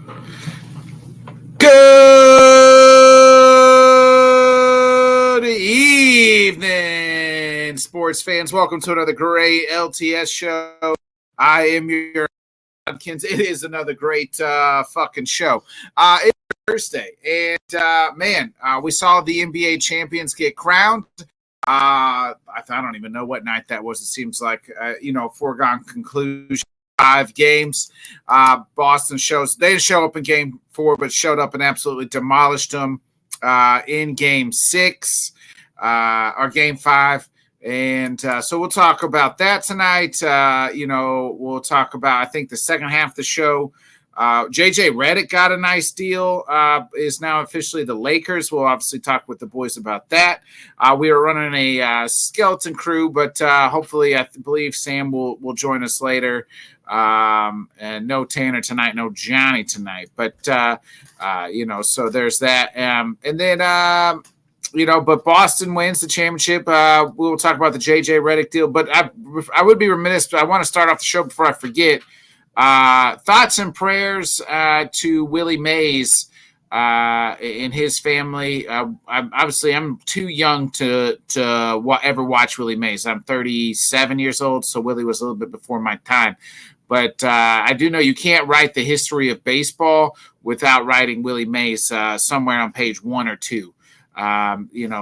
Good evening, sports fans. Welcome to another great LTS show. I am your Kins. It is another great fucking show. It's Thursday, and we saw the NBA champions get crowned. I don't even know what night that was. It seems like foregone conclusion. 5 games. Boston they didn't show up in game 4, but showed up and absolutely demolished them in game 6 or game 5. And so we'll talk about that tonight. We'll talk about, I think, the second half of the show. JJ Redick got a nice deal, is now officially the Lakers. We'll obviously talk with the boys about that. We are running a skeleton crew, but hopefully I believe Sam will join us later. And no Tanner tonight, no Johnny tonight. But, so there's that. And then, but Boston wins the championship. We'll talk about the JJ Redick deal. But I would be remiss. I want to start off the show before I forget. Thoughts and prayers to Willie Mays and his family. I'm too young to ever watch Willie Mays. I'm 37 years old, so Willie was a little bit before my time. But I do know you can't write the history of baseball without writing Willie Mays somewhere on page 1 or 2.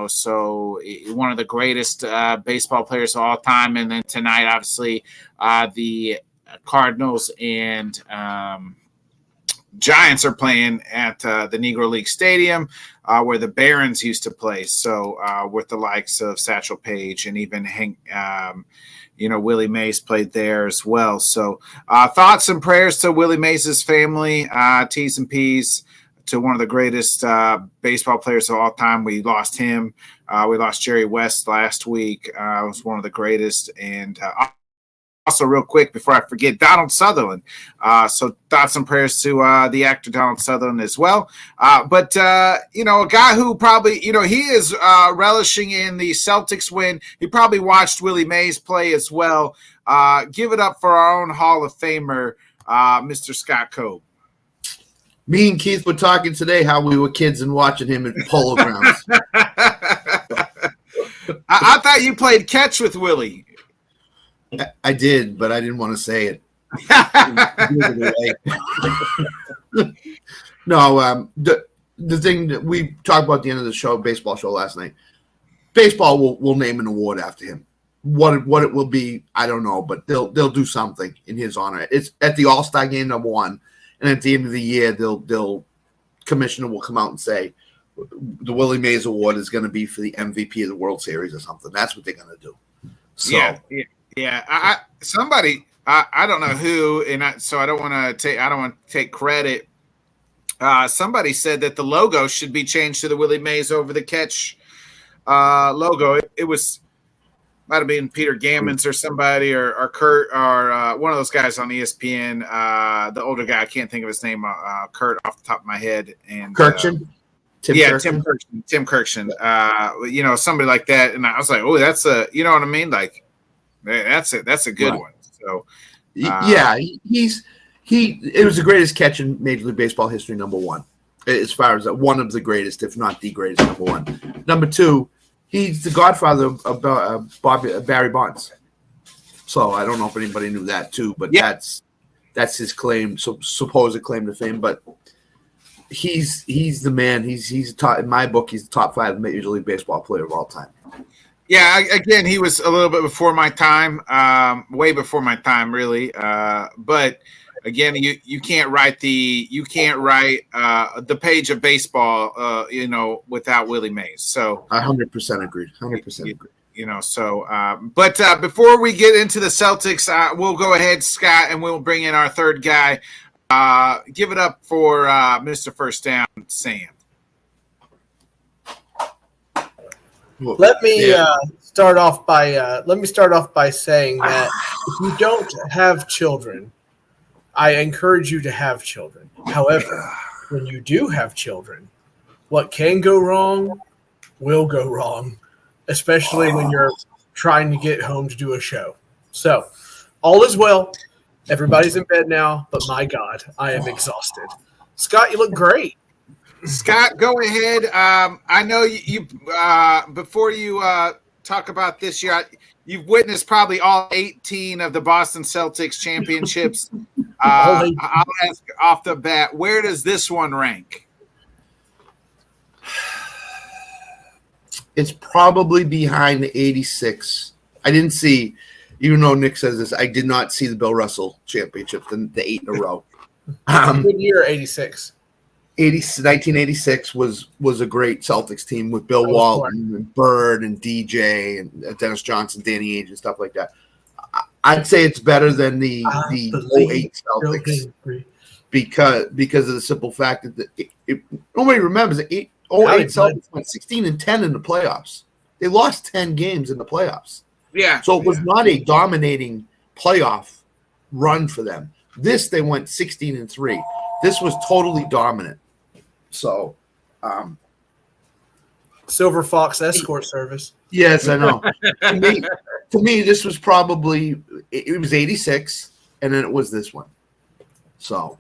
So one of the greatest baseball players of all time. And then tonight, obviously, the Cardinals and Giants are playing at the Negro League Stadium where the Barons used to play. So with the likes of Satchel Paige and even Willie Mays played there as well. So thoughts and prayers to Willie Mays' family, T's and P's, to one of the greatest baseball players of all time. We lost him. We lost Jerry West last week. Was one of the greatest. And also, real quick, before I forget, Donald Sutherland. So thoughts and prayers to the actor Donald Sutherland as well. But a guy who probably, he is relishing in the Celtics win. He probably watched Willie Mays play as well. Give it up for our own Hall of Famer, Mr. Scott Coe. Me and Keith were talking today how we were kids and watching him at Polo Grounds. I thought you played catch with Willie. I did, but I didn't want to say it. No, the thing that we talked about at the end of the show, baseball show last night, baseball will name an award after him. What it will be, I don't know, but they'll do something in his honor. It's at the All-Star game number 1, and at the end of the year, commissioner will come out and say the Willie Mays Award is going to be for the MVP of the World Series or something. That's what they're going to do. So. Yeah. I don't know who, so I don't want to take credit. Somebody said that the logo should be changed to the Willie Mays over the catch logo. It might have been Peter Gammons or somebody or Kurt or one of those guys on ESPN. The older guy, I can't think of his name. Kurt off the top of my head. And Kirkshin. Tim Kirkshin. Somebody like that. And I was like, oh, that's you know what I mean? Like, that's a good one. So, it was the greatest catch in Major League Baseball history. Number 1, as far as one of the greatest, if not the greatest. Number 1. Number 2, he's the godfather of Barry Bonds. So I don't know if anybody knew that too, but that's his claim, supposed claim to fame. But he's the man. He's top, in my book. He's the top 5 Major League Baseball player of all time. Yeah, again, he was a little bit before my time, way before my time, really. But again, you can't write the page of baseball, without Willie Mays. So I 100% agree. 100% agree. But before we get into the Celtics, we'll go ahead, Scott, and we'll bring in our third guy. Give it up for Mr. First Down, Sam. Let me start off by saying that if you don't have children, I encourage you to have children. However, when you do have children, what can go wrong will go wrong, especially when you're trying to get home to do a show. So, all is well. Everybody's in bed now, but my God, I am exhausted. Scott, you look great. Scott, go ahead. I know you before you talk about this year, you've witnessed probably all 18 of the Boston Celtics championships. I'll ask off the bat, where does this one rank? It's probably behind the 86. I didn't see, even though Nick says this, I did not see the Bill Russell championship, the 8 in a row. Good year, 86. 1986 was a great Celtics team with Bill Walton and Bird and DJ and Dennis Johnson, Danny Ainge and stuff like that. I'd say it's better than the 08 Celtics because of the simple fact that nobody remembers it. 08 Celtics went 16-10 in the playoffs. They lost 10 games in the playoffs. Yeah. So it was not a dominating playoff run for them. They went 16-3. This was totally dominant. So, Silver Fox escort service. Yes, I know. to me, this was probably it was 86, and then it was this one. So,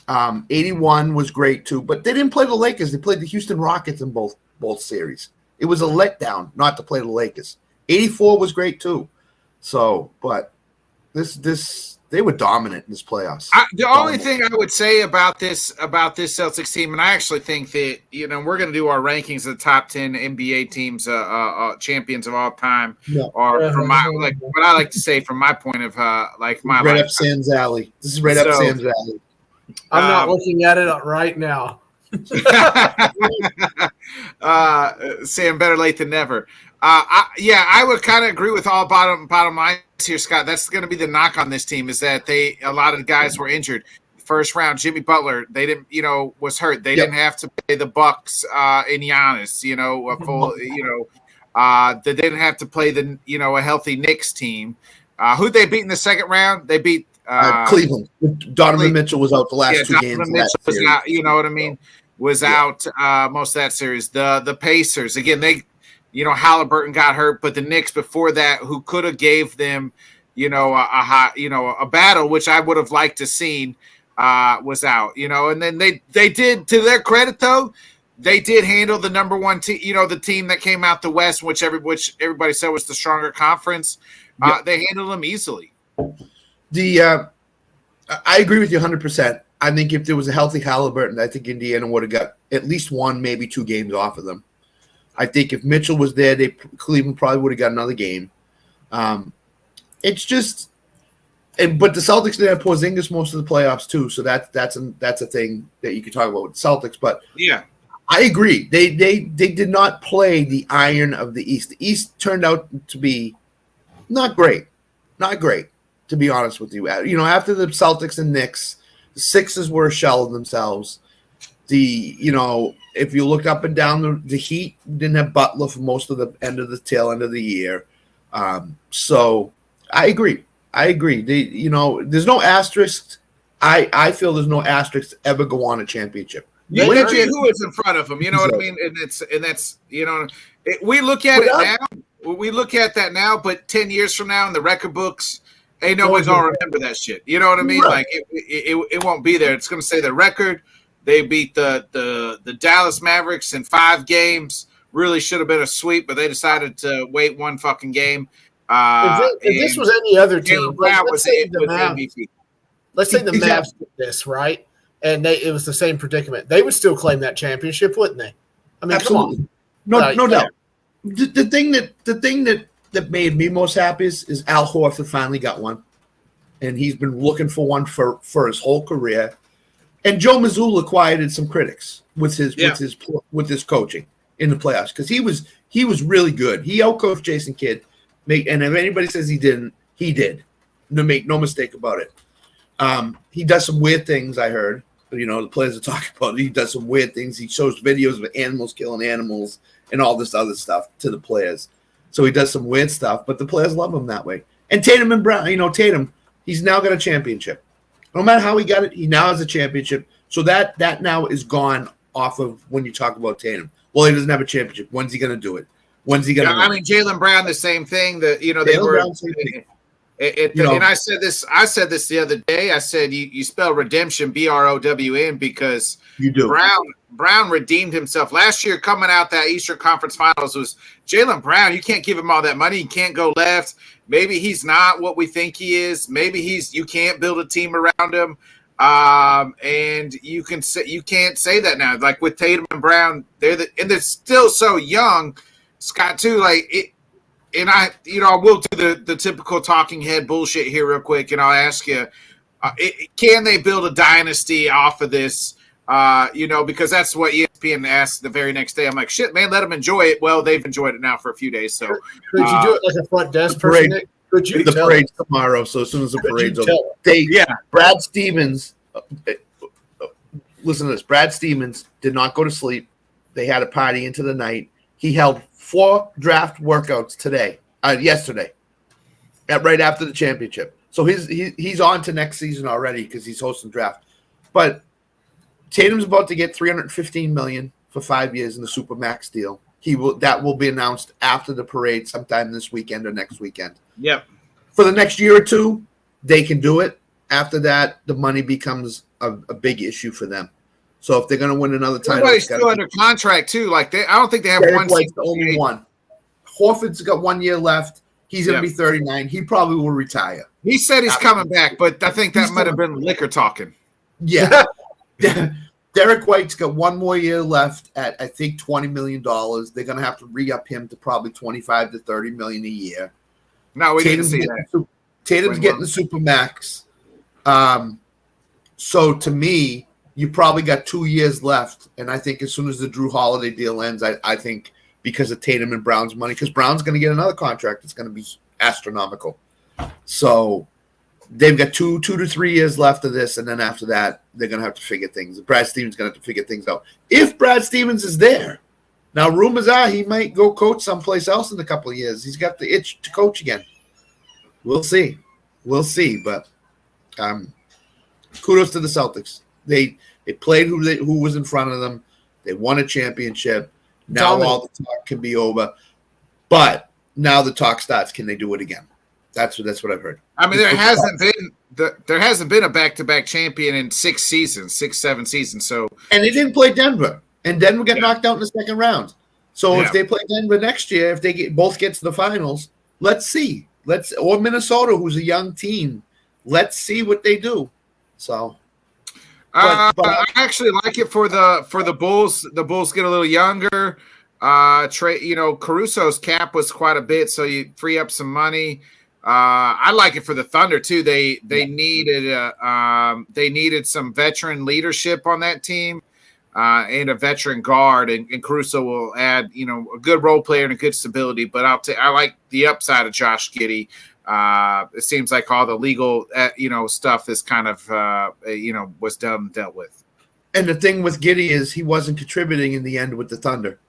81 was great too, but they didn't play the Lakers. They played the Houston Rockets in both series. It was a letdown not to play the Lakers. 84 was great too. So, but this they were dominant in this playoffs. The only thing I would say about this Celtics team, and I actually think that we're going to do our rankings of the top 10 NBA teams, champions of all time, or from my what I like to say from my point of my right up Sam's alley. This is right up Sam's alley. I'm not looking at it right now. Sam, better late than never. I would kind of agree with all bottom lines here, Scott. That's going to be the knock on this team is that a lot of the guys were injured. First round, Jimmy Butler, they didn't, was hurt. They didn't have to play the Bucks in Giannis, a full, they didn't have to play the, a healthy Knicks team. Who'd they beat in the second round? They beat Cleveland. Donovan Mitchell was out the last 2 games. Donovan Mitchell was out, you know what I mean? Was out most of that series. The Pacers, again, they. Halliburton got hurt, but the Knicks before that, who could have gave them, a battle, which I would have liked to seen, was out. And then they did, to their credit though, they did handle the number one team, the team that came out the West, which everybody said was the stronger conference. They handled them easily. I agree with you 100%. I think if there was a healthy Halliburton, I think Indiana would have got at least 1, maybe 2 games off of them. I think if Mitchell was there, Cleveland probably would have got another game. It's just, but the Celtics did have Porzingis most of the playoffs too, so that's a thing that you could talk about with the Celtics. But yeah, I agree. They did not play the iron of the East. The East turned out to be not great, to be honest with you. After the Celtics and Knicks, the Sixers were a shell of themselves. If you look up and down, the Heat didn't have Butler for most of the tail end of the year. So I agree. There's no asterisk. I feel there's no asterisk to ever go on a championship. Who is in front of them? You know what I mean? And that's we look at it now. We look at that now, but 10 years from now in the record books, ain't nobody's gonna remember that shit. You know what I mean? Right. Like it won't be there. It's gonna say the record. They beat the Dallas Mavericks in 5 games. Really should have been a sweep, but they decided to wait 1 fucking game. If this was any other team, let's say the Mavs did this, right? And it was the same predicament. They would still claim that championship, wouldn't they? I mean, absolutely. Come on. No doubt. The thing that made me most happy is Al Horford finally got one, and he's been looking for one for his whole career. And Joe Mazzulla quieted some critics with his coaching in the playoffs because he was really good. He outcoached Jason Kidd, and if anybody says he didn't, he did. Make no mistake about it. He does some weird things. I heard, the players are talking about it. He does some weird things. He shows videos of animals killing animals and all this other stuff to the players. So he does some weird stuff, but the players love him that way. And Tatum and Brown, Tatum, he's now got a championship. No matter how he got it, he now has a championship. So that now is gone off of when you talk about Tatum. Well, he doesn't have a championship. When's he going to do it? When's he going to? I mean, Jaylen Brown, the same thing. That they And I said this the other day. I said you spell redemption BROWN because you do. Brown redeemed himself last year coming out that Eastern Conference Finals was Jaylen Brown. You can't give him all that money. He can't go left. Maybe he's not what we think he is. Maybe you can't build a team around him. And you can't say that now. Like with Tatum and Brown, they're still so young, Scott, too. Like it. And I will do the typical talking head bullshit here real quick, and I'll ask you, can they build a dynasty off of this? Because that's what ESPN asked the very next day. I'm like, shit, man, let them enjoy it. Well, they've enjoyed it now for a few days. So could you do it like a front desk person? Nick? Could you the parade's tomorrow, so as soon as the parade's over, Brad Stevens. Listen to this. Brad Stevens did not go to sleep. They had a party into the night. He held 4 draft workouts yesterday, right after the championship. So he's on to next season already because he's hosting draft. But Tatum's about to get $315 million for 5 years in the Supermax deal. That will be announced after the parade sometime this weekend or next weekend. Yep. For the next year or two, they can do it. After that, the money becomes a big issue for them. So if they're going to win another title, everybody's still under contract too. Like I don't think they have one. The only one. Horford's got 1 year left. He's going to be 39. He probably will retire. He said he's coming back, but I think that might have been liquor talking. Yeah. Derek White's got 1 more year left at I think $20 million. They're going to have to re-up him to probably $25 to $30 million a year. No, we didn't see that. Tatum's getting the Supermax. So to me, you probably got 2 years left, and I think as soon as the Drew Holiday deal ends, I think because of Tatum and Brown's money, because Brown's going to get another contract, it's going to be astronomical. So they've got 2 to 3 years left of this, and then after that, they're going to have to figure things. Brad Stevens is going to have to figure things out. If Brad Stevens is there, now rumors are he might go coach someplace else in a couple of years. He's got the itch to coach again. We'll see, but kudos to the Celtics. They played who was in front of them. They won a championship. Now all the talk can be over. But now the talk starts. Can they do it again? That's what I've heard. I mean, there hasn't been a back-to-back champion in 7 seasons. So and they didn't play Denver, and Denver got knocked out in the second round. So if they play Denver next year, if they both get to the finals, let's see. Or Minnesota, who's a young team. Let's see what they do. So. But I actually like it for the Bulls. The Bulls get a little younger. Caruso's cap was quite a bit, so you free up some money. I like it for the Thunder too. They needed some veteran leadership on that team, and a veteran guard, and Caruso will add a good role player and a good stability. But I like the upside of Josh Giddey. It seems like all the legal, stuff is kind of, was dealt with. And the thing with Giddey is he wasn't contributing in the end with the Thunder,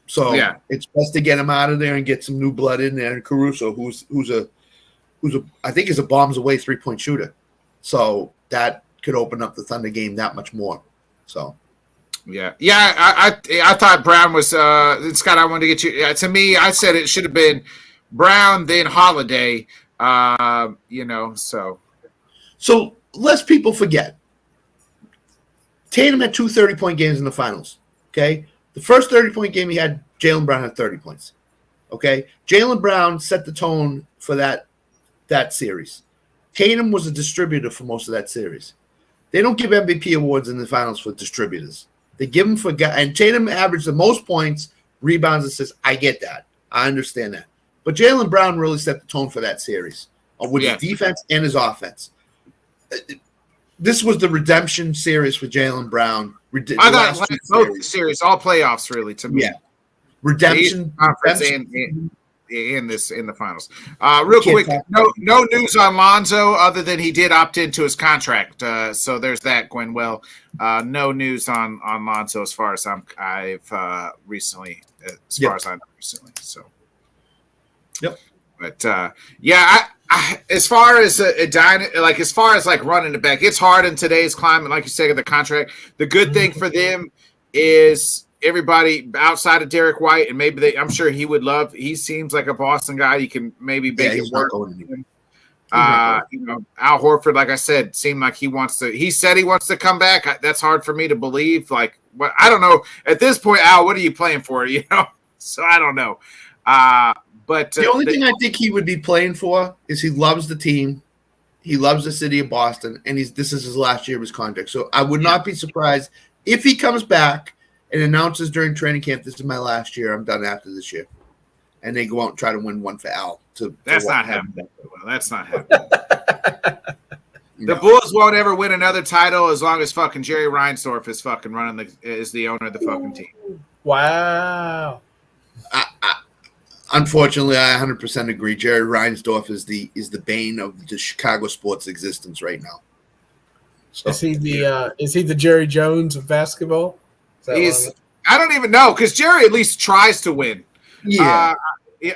so it's best to get him out of there and get some new blood in there. And Caruso, who's I think is a bombs away 3-point shooter, so that could open up the Thunder game that much more. So. I thought Brown was Scott. I wanted to get you. To me, I said it should have been Brown then Holiday. So less people forget. Tatum had 2 30-point games in the finals. Okay, the first 30-point game he had, Jaylen Brown had 30 points. Okay, Jaylen Brown set the tone for that series. Tatum was a distributor for most of that series. They don't give MVP awards in the finals for distributors. They give them for guys. And Tatum averaged the most points, rebounds, and assists. I get that. I understand that. But Jaylen Brown really set the tone for that series with his defense and his offense. This was the redemption series for Jaylen Brown. I thought both series, all playoffs, really, to me. Yeah, redemption conference and in the finals. Real quick, no news on Lonzo other than he did opt into his contract. So there's that going well. No news on Lonzo as far as I've recently, as far as I know recently. So. Yep. But as far as as far as running it back, it's hard in today's climate, like you said, the contract. The good thing for them is everybody outside of Derek White, and maybe I'm sure he would love. He seems like a Boston guy. You can maybe make it work. Al Horford, like I said, seemed like he said he wants to come back. That's hard for me to believe. Like, what, I don't know. At this point, Al, what are you playing for? So I don't know. But the only thing I think he would be playing for is he loves the team. He loves the city of Boston, and this is his last year of his contract. So I would not be surprised if he comes back and announces during training camp, "This is my last year. I'm done after this year," and they go out and try to win one for Al. That's not happening. Well, that's not happening. The Bulls won't ever win another title as long as fucking Jerry Reinsdorf is fucking is the owner of the fucking team. Wow. Unfortunately, I 100% agree. Jerry Reinsdorf is the bane of the Chicago sports existence right now. So, is he the Jerry Jones of basketball? I don't even know, because Jerry at least tries to win. Yeah.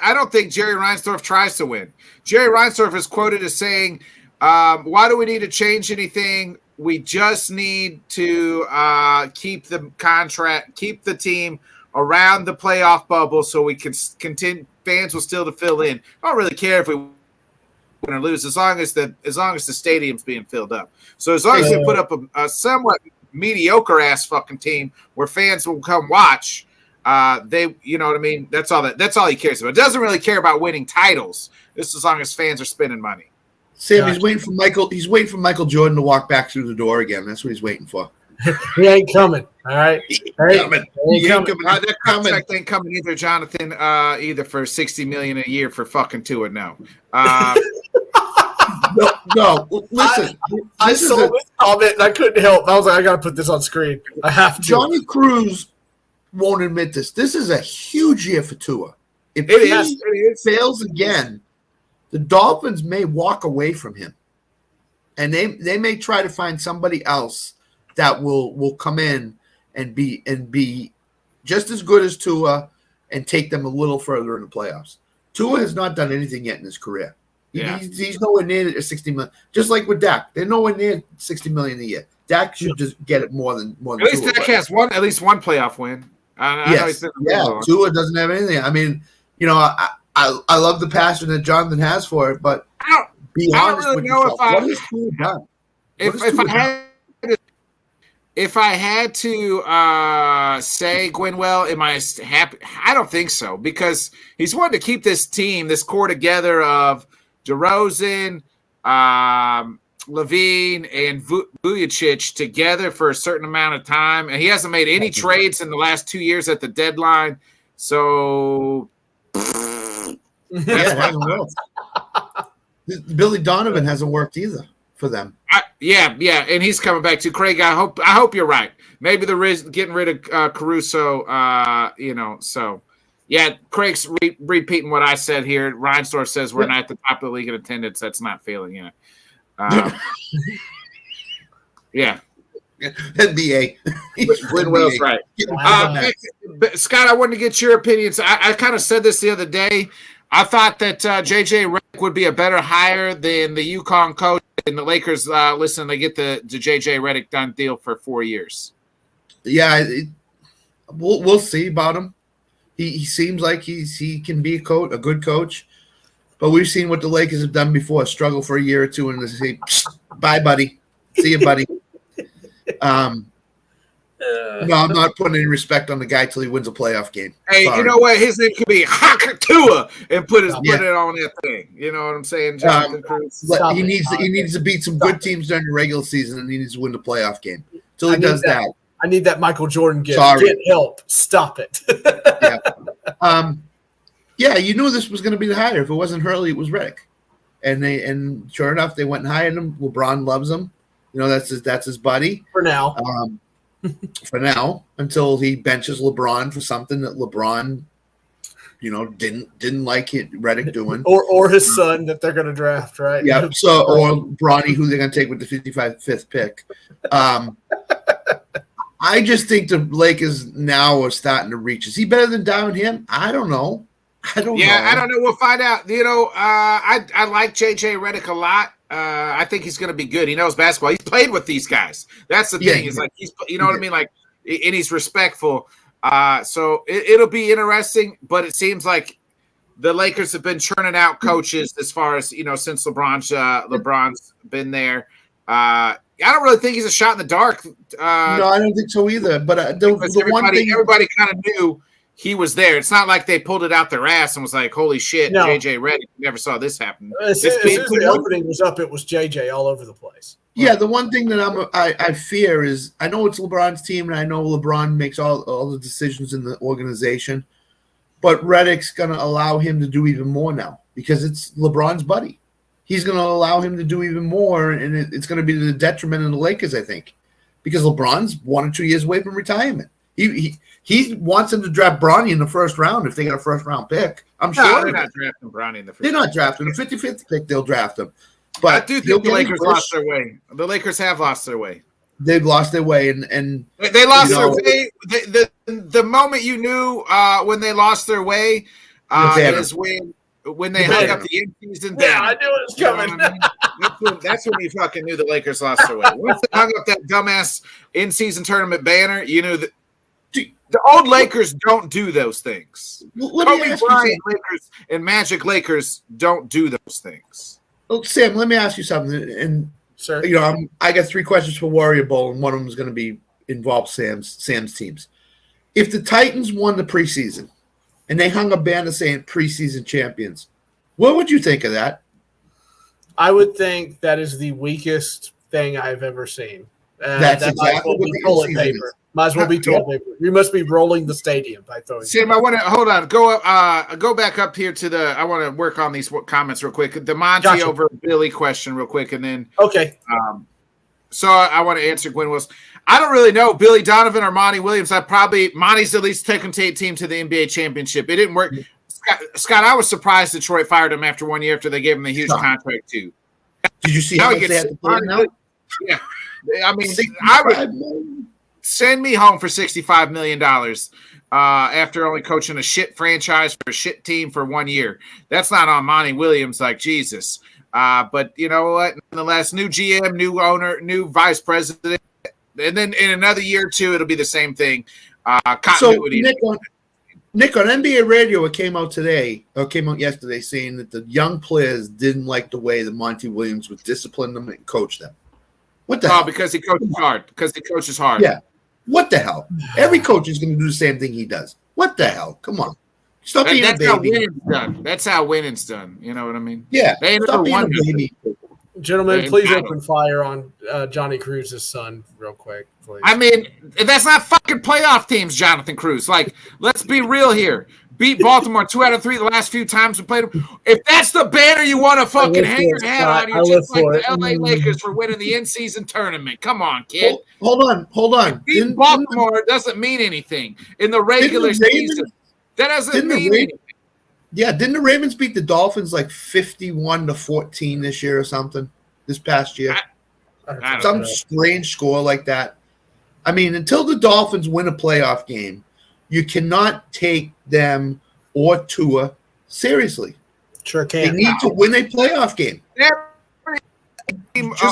I don't think Jerry Reinsdorf tries to win. Jerry Reinsdorf is quoted as saying, "Why do we need to change anything? We just need to keep the team around the playoff bubble so we can continue. Fans will still to fill in. I don't really care if we win or lose as long as the stadium's being filled up. So as long as we put up a somewhat mediocre ass fucking team where fans will come watch, you know what I mean? That's all he cares about. Doesn't really care about winning titles. Just as long as fans are spending money." Sam, he's waiting for Michael. He's waiting for Michael Jordan to walk back through the door again. That's what he's waiting for. He ain't coming. All right. He ain't coming. That contract ain't coming either, Jonathan. Either for $60 million a year for fucking Tua. No. No. Listen, I saw this comment and I couldn't help. I was like, I got to put this on screen. I have to. Johnny Cruz won't admit this. This is a huge year for Tua. If he fails again, the Dolphins may walk away from him, and they may try to find somebody else that will come in and be just as good as Tua and take them a little further in the playoffs. Tua has not done anything yet in his career. Yeah. He's nowhere near $60 million. Just like with Dak, they're nowhere near $60 million a year. Dak should just get it more than. At least Tua, Dak has at least one playoff win. Tua doesn't have anything. I mean, I love the passion that Jonathan has for it, but be honest with yourself. What has Tua done? If I had to say Gwynwell, am I happy? I don't think so, because he's wanted to keep this team, this core together of DeRozan, Levine, and Vujacic together for a certain amount of time, and he hasn't made any trades in the last 2 years at the deadline. So Billy Donovan hasn't worked either for them. And he's coming back too. Craig, I hope you're right. Maybe getting rid of Caruso, So, yeah, Craig's repeating what I said here. Reinsdorf says we're not at the top of the league in attendance. That's not failing yet. Yeah. NBA. Gwynwell's right. Scott, I wanted to get your opinions. I kind of said this the other day. I thought that J.J. Redick would be a better hire than the UConn coach. And the Lakers, they get the J.J. Redick done deal for 4 years. Yeah, we'll see about him. He seems like he can be a good coach. But we've seen what the Lakers have done before: struggle for a year or two, and they say, "Bye, buddy. See you, buddy." No, I'm not putting any respect on the guy till he wins a playoff game. Hey, Sorry. You know what? His name could be Hakatua and put it on that thing. You know what I'm saying, Jonathan Cruz? He needs to beat some good teams during the regular season, and he needs to win the playoff game. Till he does that. I need that Michael Jordan gift. Sorry. Get help. Stop it. You knew this was going to be the hire. If it wasn't Hurley, it was Redick. And sure enough, they went and hired him. LeBron loves him. That's his buddy. For now. Until he benches LeBron for something that LeBron, didn't like Redick doing, or his son that they're going to draft, right? Yeah. So or Bronny, who they're going to take with the 5th pick. I just think the Lakers now are starting to reach. Is he better than Darvin Ham? I don't know. I don't know. We'll find out. I like J.J. Redick a lot. I think he's going to be good. He knows basketball. He's played with these guys. That's the thing. It's like what I mean? Like, and he's respectful. So it'll be interesting. But it seems like the Lakers have been churning out coaches as far as since LeBron's been there. I don't really think he's a shot in the dark. No, I don't think so either. But everybody kind of knew he was there. It's not like they pulled it out their ass and was like, "Holy shit, no. JJ Redick, never saw this happen." As soon as the opening was up, it was JJ all over the place. Yeah, the one thing that I fear is I know it's LeBron's team and I know LeBron makes all the decisions in the organization, but Redick's going to allow him to do even more now because it's LeBron's buddy. He's going to allow him to do even more, and it's going to be to the detriment of the Lakers, I think, because LeBron's 1 or 2 years away from retirement. He wants him to draft Bronny in the first round if they got a first-round pick. I'm sure they're not drafting Bronny in the first. They're not drafting the 55th pick. They'll draft him. But I do think the Lakers lost their way. The Lakers have lost their way. They've lost their way, and they lost their way. The moment you knew when they lost their way is when they hung up the in-season banner. Yeah, I knew it was coming. That's when you fucking knew the Lakers lost their way. Once they hung up that dumbass in-season tournament banner, you knew that the old Lakers don't do those things. Kobe Bryant Lakers and Magic Lakers don't do those things. Well, Sam, let me ask you something. And sir, I got 3 questions for Warrior Bowl, and one of them is going to be involve Sam's teams. If the Titans won the preseason and they hung a banner saying preseason champions, what would you think of that? I would think that is the weakest thing I've ever seen. That's exactly what the toilet paper. Might as well be toilet paper. You must be rolling the stadium by throwing. Sam, I want to hold on. Go back up here to the. I want to work on these comments real quick. The Monty over Billy question real quick, and then okay. So I want to answer Gwen Wilson. I don't really know Billy Donovan or Monty Williams. Monty's at least taken team to the NBA championship. It didn't work. Scott, I was surprised Detroit fired him after 1 year after they gave him the huge contract too. Did you see how much they had to pay now? Yeah, I mean, I would send me home for $65 million after only coaching a shit franchise for a shit team for 1 year. That's not on Monty Williams, like Jesus. But you know what? Nonetheless, new GM, new owner, new vice president, and then in another year or two, it'll be the same thing. Continuity. So, Nick, on NBA radio, it came out yesterday saying that the young players didn't like the way that Monty Williams would discipline them and coach them. What the hell? Because he coaches hard. Yeah. What the hell? Every coach is going to do the same thing he does. What the hell? Come on. Stop being a baby. How winning's done. That's how winning's done. You know what I mean? Yeah. They Stop being a baby. Gentlemen, please open fire on Johnny Cruz's son real quick, please. I mean, that's not fucking playoff teams, Jonathan Cruz. Like, let's be real here. Beat Baltimore 2 out of 3 the last few times we played them. If that's the banner you want to fucking hang your hat on, you're just like the LA Lakers for winning the in-season tournament. Come on, kid. Hold on. Beat Baltimore doesn't mean anything in the regular season. That doesn't mean anything. Yeah, didn't the Ravens beat the Dolphins like 51-14 this year or something? This past year, some strange score like that. I mean, until the Dolphins win a playoff game, you cannot take them or Tua seriously. Sure can. They need to win a playoff game, just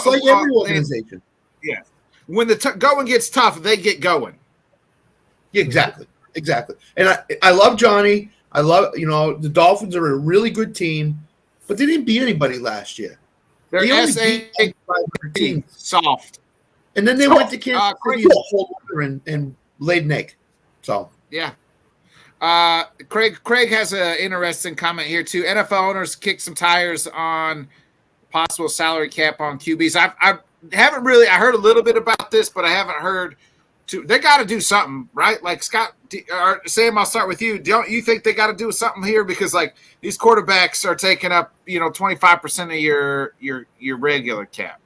like every organization. Yeah, when the going gets tough, they get going. Yeah, exactly. And I love Johnny. I love the Dolphins are a really good team, but they didn't beat anybody last year. They're soft. And then they went to Kansas City and laid an egg. So yeah. Craig has an interesting comment here too. NFL owners kick some tires on possible salary cap on QBs. I haven't really. I heard a little bit about this, but I haven't heard. They got to do something, right? Like Scott or Sam, I'll start with you. Don't you think they got to do something here because like these quarterbacks are taking up 25% of your regular cap?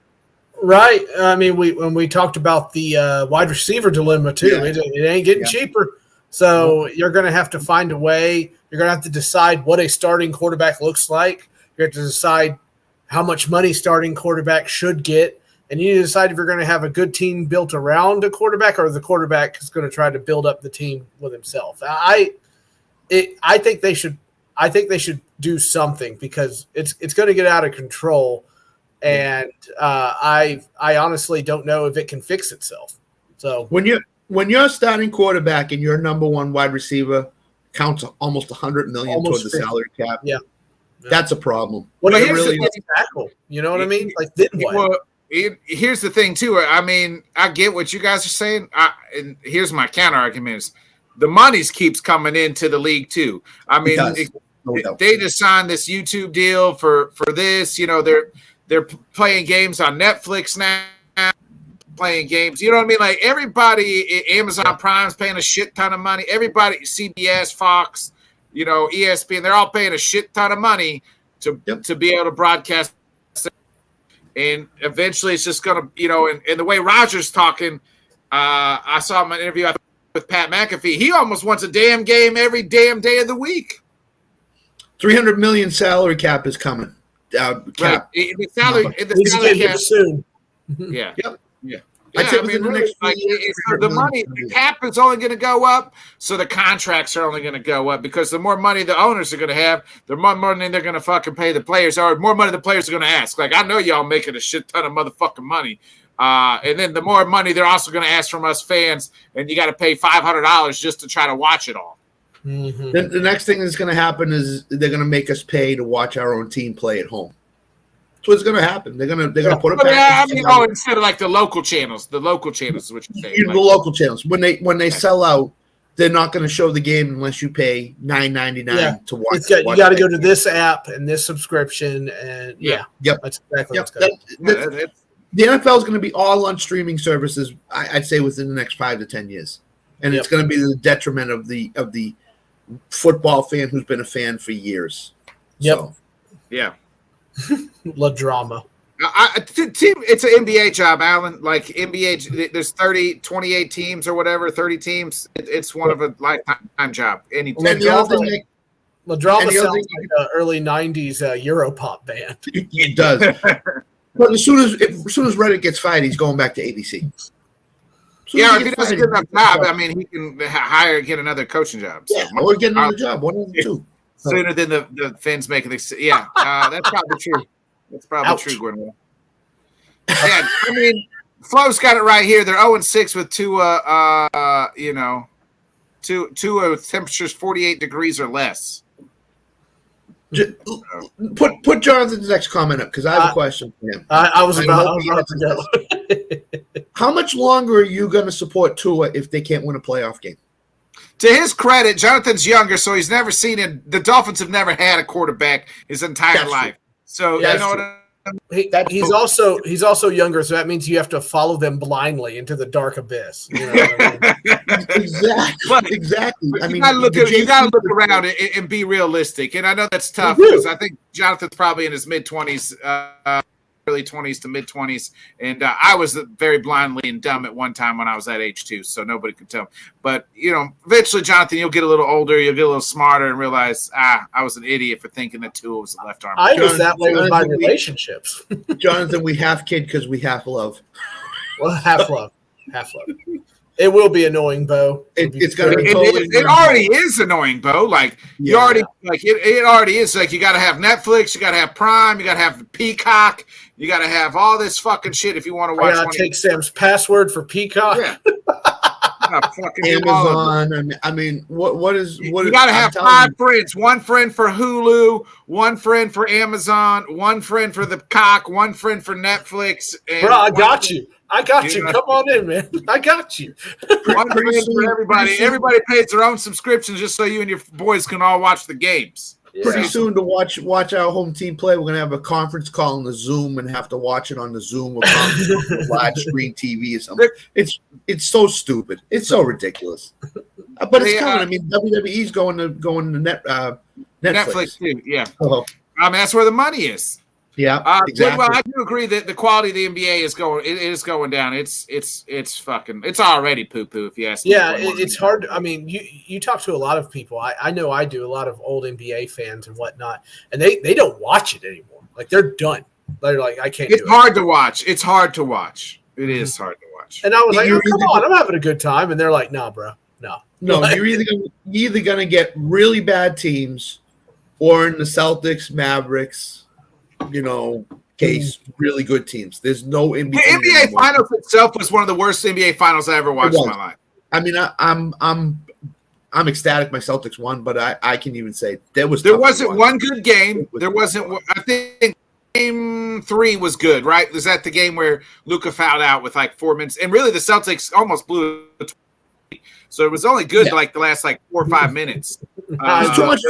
Right. I mean, when we talked about the wide receiver dilemma too, it ain't getting cheaper. So you're going to have to find a way. You're going to have to decide what a starting quarterback looks like. You have to decide how much money starting quarterback should get. And you need to decide if you're going to have a good team built around a quarterback or the quarterback is going to try to build up the team with himself. I think they should do something because it's going to get out of control. And I honestly don't know if it can fix itself. So when you're starting quarterback and your number one wide receiver counts almost $100 million toward the salary cap. Yeah. That's a problem. What But if really tackle? You know what I mean? Like, then what? Well, here's the thing too. I mean, I get what you guys are saying. And here's my counter argument: is the money keeps coming into the league too. I mean, they just signed this YouTube deal for this. You know, they're playing games on Netflix now. Playing games, you know what I mean? Like everybody, Amazon Prime's paying a shit ton of money. Everybody, CBS, Fox, you know, ESPN, they're all paying a shit ton of money to be able to broadcast. And eventually, it's just gonna, you know, and the way Roger's talking, I saw him in an interview with Pat McAfee. He almost wants a damn game every damn day of the week. $300 million salary cap is coming. Cap. Right. The salary cap soon. Yeah. Yep. Yeah. I'd say within the next the money, the cap is only going to go up, so the contracts are only going to go up because the more money the owners are going to have, the more money they're going to fucking pay the players, or more money the players are going to ask. Like, I know y'all making a shit ton of motherfucking money, and then the more money they're also going to ask from us fans, and you got to pay $500 just to try to watch it all. Mm-hmm. The next thing that's going to happen is they're going to make us pay to watch our own team play at home. That's what's going to happen. They're going to put it back. Yeah, I mean, instead of like the local channels. The local channels is what you're saying. The local channels. When they sell out, they're not going to show the game unless you pay $9.99 to watch. You got to go to this app and this subscription, and yep, that's exactly what's going on. The NFL is going to be all on streaming services. I'd say within the next 5 to 10 years, and it's going to be the detriment of the football fan who's been a fan for years. Yep. So. Yeah. La drama. It's an NBA job, Alan. Like NBA, there's 28 teams or whatever, 30 teams. It's one of a lifetime job. La drama sounds like an early '90s Europop band. It does. But as soon as Reddit gets fired, he's going back to ABC. Yeah, if he doesn't get enough job, I mean, he can get another coaching job. So. Yeah, or get another job. One of the two. Sooner than the Finns making the that's probably true. That's probably true, Gordon. Yeah, I mean, Flo's got it right here. They're 0-6 with two temperatures 48 degrees or less. Put Jonathan's next comment up because I have a question for him. I was about to go. How much longer are you going to support Tua if they can't win a playoff game? To his credit, Jonathan's younger, so he's never seen it. The Dolphins have never had a quarterback his entire life. So you know what I mean? He's also younger, so that means you have to follow them blindly into the dark abyss. You know what I mean? Exactly. I mean, you gotta look around and be realistic. And I know that's tough because I think Jonathan's probably in his mid-20s. Early 20s to mid 20s, and I was very blindly and dumb at one time when I was that age too, so nobody could tell. But eventually, Jonathan, you'll get a little older, you'll get a little smarter, and realize I was an idiot for thinking that Tua was the left arm. I was that way with my relationships. Jonathan, we half kid because we half love. Well, half love. It will be annoying, Bo. It's going to be. It already is annoying, Bo. Like you already it already is. Like you got to have Netflix, you got to have Prime, you got to have Peacock. You got to have all this fucking shit if you want to watch. I got to take Sam's password for Peacock. Yeah. Amazon. I mean, what is? You got to have 5 friends. 1 friend for Hulu, 1 friend for Amazon, 1 friend for the cock, 1 friend for Netflix. Bro, I got you. Come on in, man. I got you. 1 friend for everybody. Everybody pays their own subscription just so you and your boys can all watch the games. Pretty soon to watch our home team play, we're gonna have a conference call on the Zoom and have to watch it on the Zoom or on the large screen TV or something. It's so stupid. It's so ridiculous. But it's coming. I mean, WWE's going to Netflix too. Yeah. I mean, that's where the money is. Yeah, exactly. Well, I do agree that the quality of the NBA is going. It is going down. It's fucking. It's already poo poo. If you ask me. Yeah, it's hard. I mean, you talk to a lot of people. I know I do a lot of old NBA fans and whatnot, and they don't watch it anymore. Like they're done. They're like, I can't. It's hard to watch. It's hard to watch. It is hard to watch. And I was like, come on, I'm having a good time, and they're like, nah, bro, no. You're either gonna get really bad teams, or in the Celtics, Mavericks. Case really good teams. There's no in between. The NBA Finals itself was one of the worst NBA Finals I ever watched in my life. I mean, I'm ecstatic my Celtics won, but I can even say there wasn't one good game. There wasn't. I think game 3 was good, right? Was that the game where Luka fouled out with like 4 minutes, and really the Celtics almost blew it. So it was only good like the last 4 or 5 minutes. There's too much.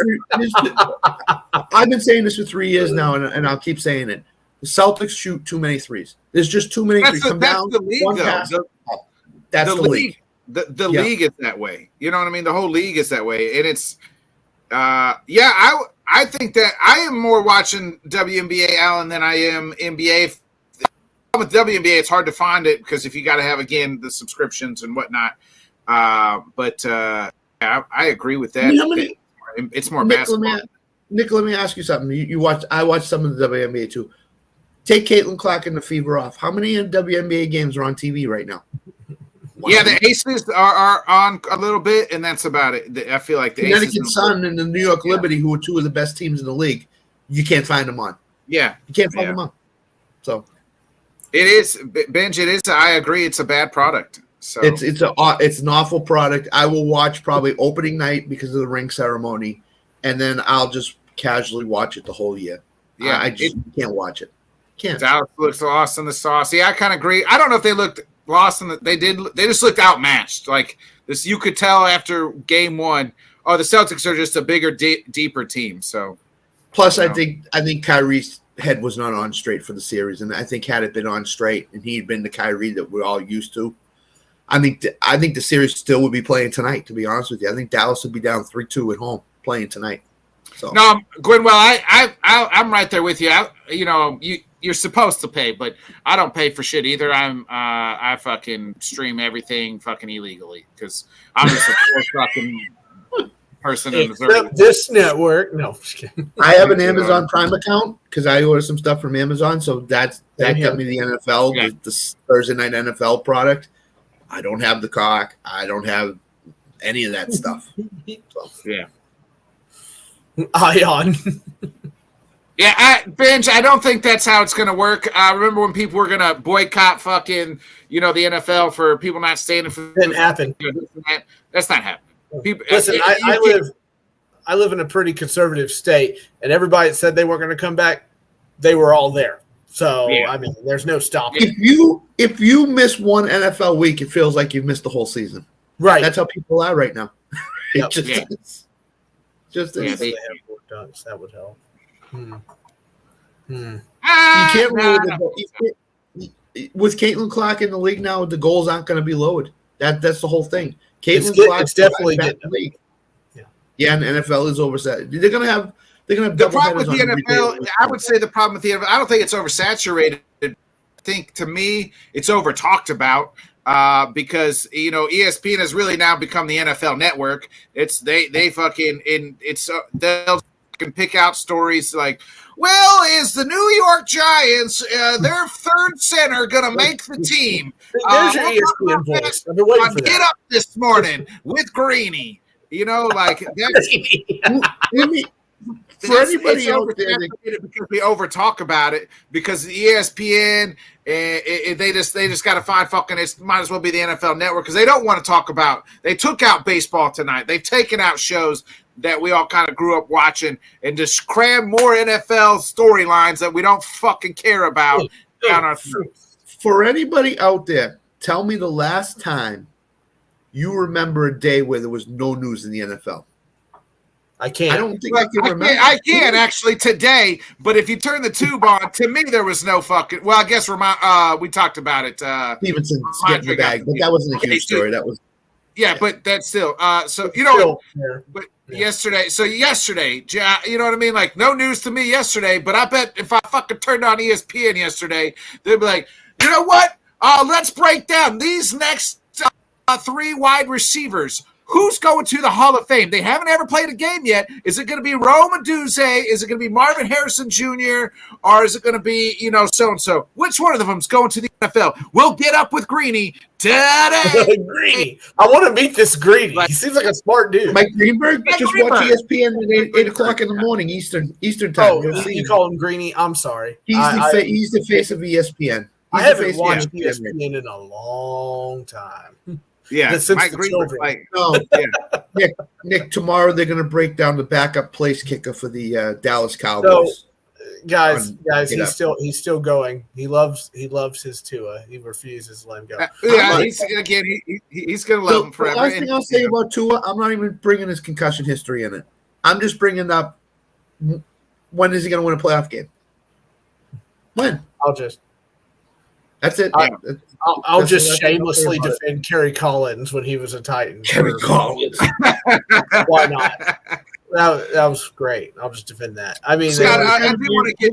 I've been saying this for 3 years now, and I'll keep saying it. The Celtics shoot too many threes. There's just too many threes. Come down, the league, one though. pass. That's the league. The league is that way. You know what I mean? The whole league is that way. And it's I think that I am more watching WNBA, Alan, than I am NBA. With WNBA, it's hard to find it because if you got to have, again, the subscriptions and whatnot. I agree with that. It's more basketball. Nick, let me ask you something. I watched some of the WNBA too. Take Caitlin Clark and the Fever off. How many WNBA games are on TV right now? Yeah, the Aces are on a little bit, and that's about it. I feel like the Connecticut Sun and the New York Liberty, who are two of the best teams in the league, you can't find them on. Yeah, you can't find them on. So it is, Benj. It is. I agree. It's a bad product. So it's an awful product. I will watch probably opening night because of the ring ceremony, and then I'll just casually watch it the whole year. Yeah, I just can't watch it. Can't. Dallas looks lost in the sauce. Yeah, I kind of agree. I don't know if they looked lost in the. They did. They just looked outmatched. Like this, you could tell after game 1. Oh, the Celtics are just a bigger, deeper team. So, plus, I think Kyrie's head was not on straight for the series, and I think had it been on straight, and he'd been the Kyrie that we're all used to, I think the series still would be playing tonight. To be honest with you, I think Dallas would be down 3-2 at home playing tonight. So no, Gwenwell, I'm right there with you. You're supposed to pay, but I don't pay for shit either. I fucking stream everything fucking illegally because I'm just a poor fucking person in Missouri. This network, no, just kidding. I have an Amazon Prime account because I order some stuff from Amazon, so that got me the NFL, the Thursday night NFL product. I don't have the cock. I don't have any of that stuff. So. Yeah. Ion. Yeah, Benj, I don't think that's how it's going to work. I remember when people were going to boycott fucking, the NFL for people not standing for. Didn't happen. That's not happening. People, listen, I live in a pretty conservative state, and everybody that said they weren't going to come back, they were all there. So, I mean, there's no stopping. If you miss one NFL week, it feels like you've missed the whole season. Right. That's how people are right now. Yep. Just they have more dunks. That would help. You can't really with Caitlin Clark in the league now. The goals aren't going to be lowered. That's the whole thing. It's definitely getting the league. Yeah, and the NFL is overset. They're going to have the problem with the NFL. I would say the problem with the NFL. I don't think it's oversaturated. I think to me it's over talked about. Because ESPN has really now become the NFL network. It's they'll fucking pick out stories like, well, is the New York Giants their third center gonna make the team? There's your ESPN voice. I've been waiting for that. Get up this morning with Greeny. For anybody out there, because we over talk about it because the ESPN they just got to find fucking it might as well be the NFL network because they don't want to talk about. They took out baseball tonight. They've taken out shows that we all kind of grew up watching and just cram more NFL storylines that we don't fucking care about down our throats. For anybody out there, tell me the last time you remember a day where there was no news in the NFL. I can't. I don't think I can remember. I can actually today, but if you turn the tube on, to me there was no fucking. Well, I guess we talked about it. Stevenson's getting the bag, but that wasn't a huge story. That was. Yeah, but that's still. But yesterday, you know what I mean? Like no news to me yesterday, but I bet if I fucking turned on ESPN yesterday, they'd be like, you know what? Let's break down these next 3 wide receivers. Who's going to the Hall of Fame? They haven't ever played a game yet. Is it going to be Rome Odunze? Is it going to be Marvin Harrison Jr.? Or is it going to be, so-and-so? Which one of them is going to the NFL? We'll get up with Greeny today. Greeny. I want to meet this Greeny. He seems like a smart dude. Mike Greenberg? Just watch ESPN at 8 o'clock in the morning, Eastern time. Oh, you call him Greeny? I'm sorry. He's the face of ESPN. I haven't watched ESPN in a long time. Yeah, Since Mike the Greenberg. children. Like, No, yeah. Nick. Tomorrow they're going to break down the backup place kicker for the Dallas Cowboys. Guys, Get he's up. still going. He loves his Tua. He refuses to let him go. Yeah, he's going to love him forever. The last thing I'll say about Tua, I'm not even bringing his concussion history in it. I'm just bringing up when is he going to win a playoff game? When? That's it. I'll just shamelessly defend Kerry Collins when he was a Titan. Kerry Collins. Why not? That was great. I'll just defend that. I mean, Scott, I do want to get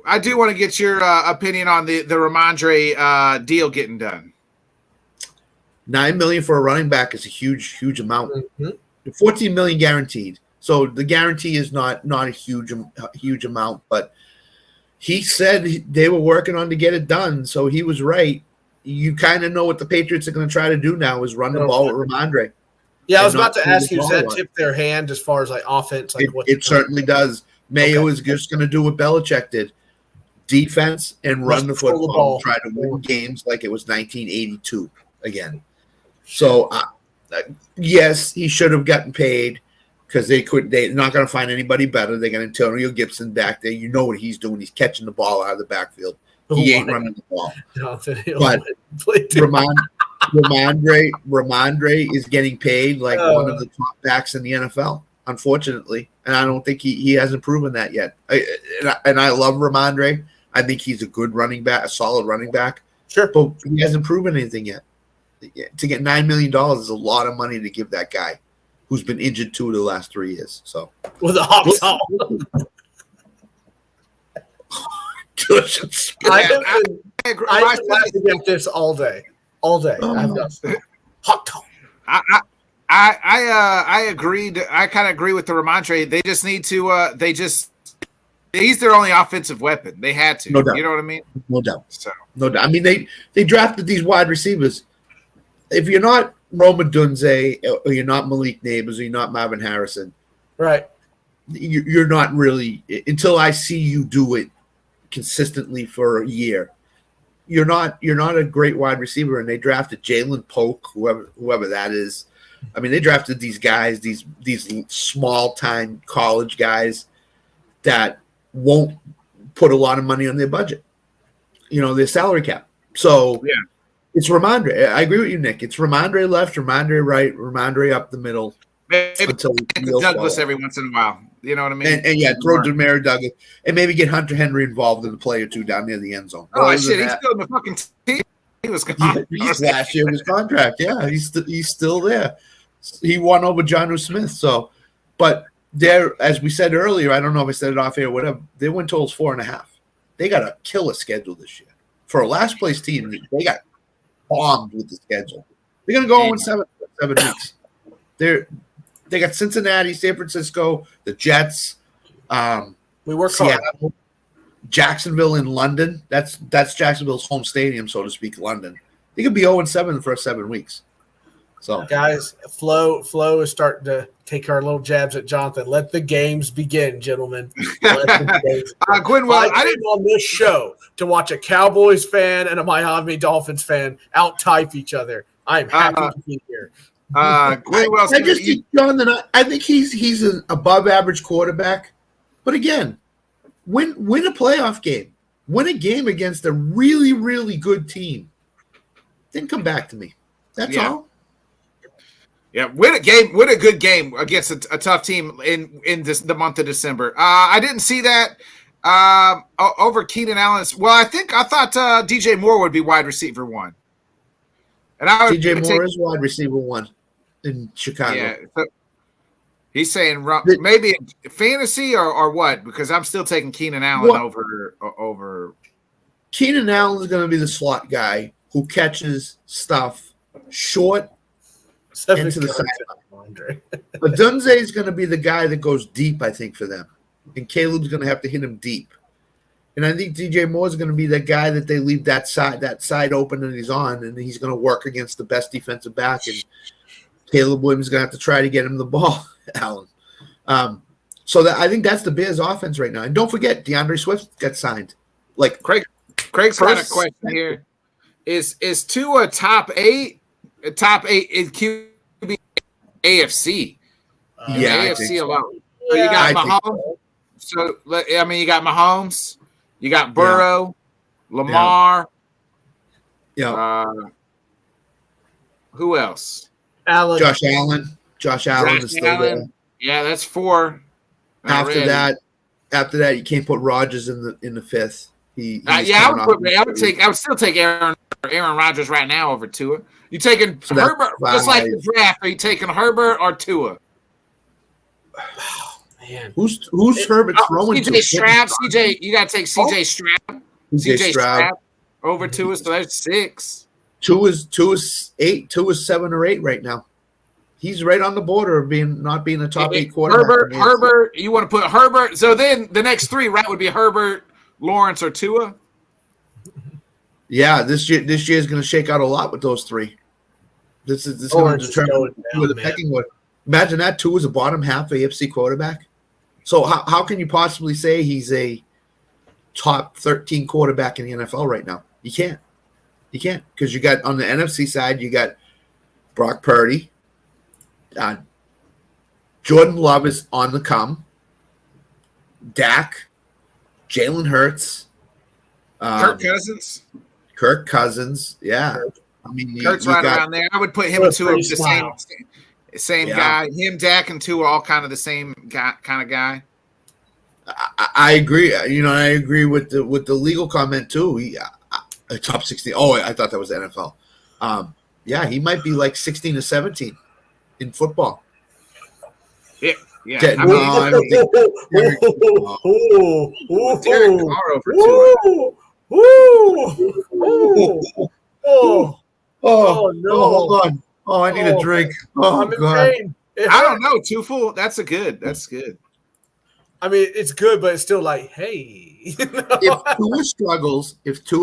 I do want to get your opinion on the Ramondre deal getting done. $9 million for a running back is a huge amount. Mm-hmm. $14 million guaranteed. So the guarantee is not a huge amount, but he said they were working on to get it done. So he was right. You kind of know what the Patriots are going to try to do now is run the ball with Ramondre. Yeah, I was about to ask you, does that tip their hand as far as like offense? Like it certainly does. Mayo is just going to do what Belichick did. Defense and run the football, try to win games like it was 1982 again. So, yes, he should have gotten paid because they're not going to find anybody better. They got Antonio Gibson back there. You know what he's doing. He's catching the ball out of the backfield. He ain't running the ball. But Ramondre is getting paid like one of the top backs in the NFL, unfortunately. And I don't think he hasn't proven that yet. And I love Ramondre. I think he's a good running back, a solid running back. Sure. But he hasn't proven anything yet. To get $9 million is a lot of money to give that guy who's been injured 2 of the last 3 years. So with a hop song. I get this all day. Hot dog. I agreed. I kind of agree with the Ramondre. They just need to. He's their only offensive weapon. They had to. No doubt. You know what I mean? No doubt. So no doubt. I mean, they drafted these wide receivers. If you're not Roma Dunze or you're not Malik Neighbors or you're not Marvin Harrison, right? You're not really until I see you do it consistently for a year. You're not a great wide receiver, and they drafted Jalen Polk, whoever that is. I mean, they drafted these guys, these small time college guys that won't put a lot of money on their budget, their salary cap. So yeah, it's Ramondre. I agree with you, Nick. It's Ramondre left, Ramondre right, Ramondre up the middle. Maybe Douglas every once in a while. You know what I mean? And throw Demario Douglas and maybe get Hunter Henry involved in a play or two down near the end zone. Oh shit, he's still in the fucking team. He was gone. Last year of his contract. Yeah, he's still there. He won over Jonnu Smith. So, but there, as we said earlier, I don't know if I said it off here or whatever. Their win total is 4.5. They got a killer schedule this year. For a last place team, they got bombed with the schedule. They're gonna go on 7 weeks. They got Cincinnati, San Francisco, the Jets, we work Seattle, hard. Jacksonville, in London. That's Jacksonville's home stadium, so to speak. London. They could be 0-7 for 7 weeks. So, guys, Flo is starting to take our little jabs at Jonathan. Let the games begin, gentlemen. Quinwell, I didn't on this show to watch a Cowboys fan and a Miami Dolphins fan out type each other. I'm happy to be here. I think he's an above average quarterback, but again, win a playoff game, win a game against a really, really good team, then come back to me. That's all. Yeah, win a good game against a tough team in the month of December. I didn't see that over Keenan Allen. Well, I thought DJ Moore would be wide receiver 1. And DJ Moore is wide receiver 1 in Chicago. Yeah, so he's saying maybe fantasy or what? Because I'm still taking Keenan Allen over. Keenan Allen is going to be the slot guy who catches stuff short into the sideline. But Dunze is going to be the guy that goes deep, I think, for them. And Caleb's going to have to hit him deep. And I think DJ Moore is going to be the guy that they leave that side open and he's on, and he's going to work against the best defensive back. And Caleb Williams is going to have to try to get him the ball, Allen. So I think that's the Bears' offense right now. And don't forget, DeAndre Swift got signed. Like Craig's got a question here. Is Tua top 8? Top 8 in QB AFC. Yeah, I AFC think so. alone. So you got Mahomes. So I mean, you got Mahomes. You got Burrow, Lamar. Yeah. Who else? Josh Allen. Josh Allen is still there. Yeah, that's 4. After that, you can't put Rodgers in the 5th. I would still take Aaron Rodgers right now over Tua. You taking Herbert just like the draft? Are you taking Herbert or Tua? Oh, man, who's Herbert throwing to? Stroud. CJ, you got to take CJ Stroud. CJ Stroud over Tua, so that's 6. Tua's 8. Tua's 7 or 8 right now. He's right on the border of not being a top 8 quarterback. Herbert. You want to put Herbert? So then the next 3, right, would be Herbert, Lawrence, or Tua. Yeah, this year is going to shake out a lot with those 3. This is going to determine who the pecking order. Imagine that Tua's a bottom half AFC quarterback. So how can you possibly say he's a top 13 quarterback in the NFL right now? You can't. You can't, because you got on the NFC side, you got Brock Purdy. Jordan Love is on the come. Dak, Jalen Hurts, Kirk Cousins. Yeah, I mean, Kirk's right around there. I would put him and Tua the same guy. Him, Dak, and Tua are all kind of the same kind of guy. I agree. I agree with the legal comment too. Top 16. Oh, I thought that was the NFL. Yeah, he might be like 16 to 17 in football. Yeah. I don't think Derek Carr over no. Hold on. Oh, I need a drink. Oh, God. I don't know. Too full. That's good. I mean, it's good, but it's still like, hey. If Tua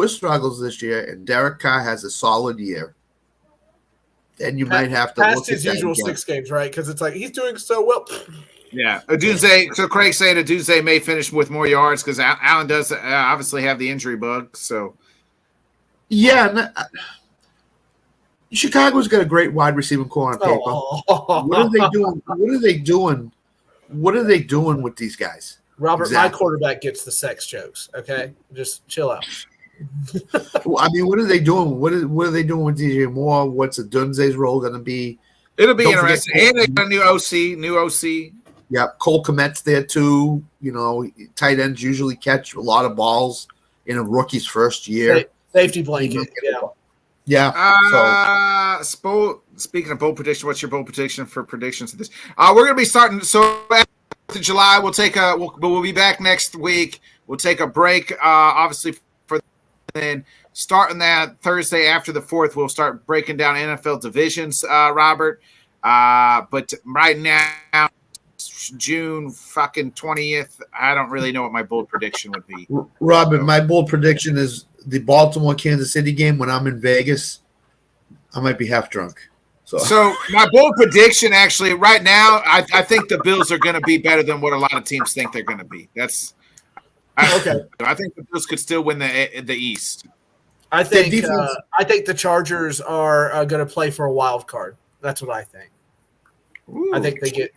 struggles this year and Derek Carr has a solid year, then you might have to look at his usual 6 games, right? Because it's like he's doing so well. Yeah, Odunze. So Craig's saying Odunze may finish with more yards because Allen does obviously have the injury bug. So yeah, Chicago's got a great wide receiving core on paper. What are they doing? What are they doing with these guys? Robert, my quarterback gets the sex jokes. Okay, just chill out. Well, I mean, what are they doing? What are they doing with DJ Moore? What's Dunze's role going to be? It'll be interesting. And they got a new OC. Yeah, Cole Kmet's there too. Tight ends usually catch a lot of balls in a rookie's first year. Safety blanket. Yeah. Speaking of bold prediction, what's your bold prediction for predictions of this? We're going to be starting. So after July, we'll be back next week. We'll take a break, obviously, for then starting that Thursday after the 4th. We'll start breaking down NFL divisions, Robert. But right now, June fucking 20th, I don't really know what my bold prediction would be. Robin, my bold prediction is the Baltimore-Kansas City game. When I'm in Vegas, I might be half drunk. So my bold prediction, actually, right now, I think the Bills are going to be better than what a lot of teams think they're going to be. I think the Bills could still win the East. I think the Chargers are going to play for a wild card. That's what I think. Ooh. I think they get.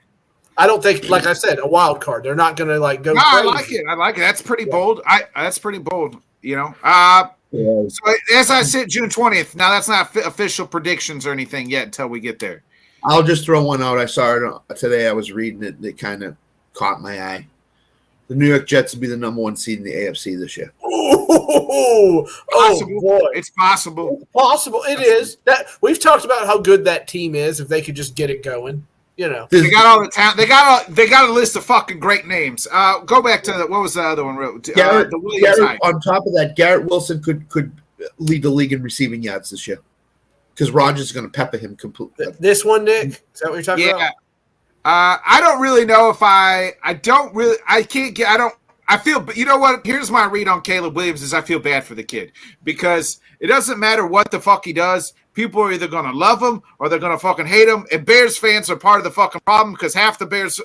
I don't think, like I said, a wild card. They're not going to go. No, crazy. I like it. That's pretty bold. That's pretty bold. So as I said, June 20th. Now that's not official predictions or anything yet until we get there. I'll just throw one out. I saw it today. I was reading it. It kind of caught my eye. The New York Jets will be the number 1 seed in the AFC this year. Oh boy, it's possible. It's possible. It is. That we've talked about how good that team is. If they could just get it going. They got all the talent. They got a list of fucking great names. Go back to what was the other one? The Williams. On top of that, Garrett Wilson could lead the league in receiving yards this year because Rodgers is going to pepper him completely. This one, Nick, is that what you're talking about? I don't really know if I feel, but you know what? Here's my read on Caleb Williams is I feel bad for the kid because it doesn't matter what the fuck he does. People are either going to love him or they're going to fucking hate him. And Bears fans are part of the fucking problem because half the Bears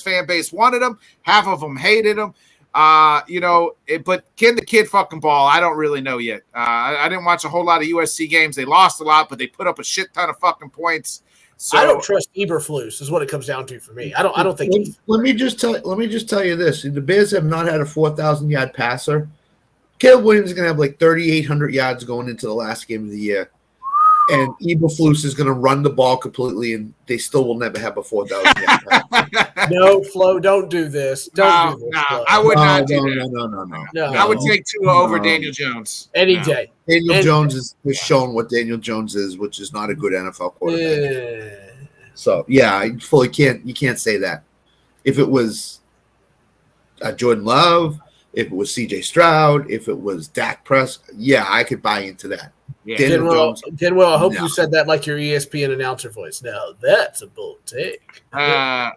fan base wanted him, half of them hated him. But can the kid fucking ball? I don't really know yet. I didn't watch a whole lot of USC games. They lost a lot, but they put up a shit ton of fucking points. So I don't trust Eberflus is what it comes down to for me. I don't think. Let me just tell you this: the Bears have not had a 4,000-yard passer. Caleb Williams is going to have like 3,800 yards going into the last game of the year, and Eberflus is going to run the ball completely, and they still will never have a 4,000-yard pass. No, Flo, don't do this. Don't do this. No, I would not do that. No. I would take Tua over Daniel Jones any day. Daniel Jones has shown what Daniel Jones is, which is not a good NFL quarterback. So yeah, I fully can't. You can't say that. If it was Jordan Love, if it was C.J. Stroud, if it was Dak Prescott, yeah, I could buy into that. Yeah. Denwell, I hope you said that like your ESPN announcer voice. No, that's a bold take. So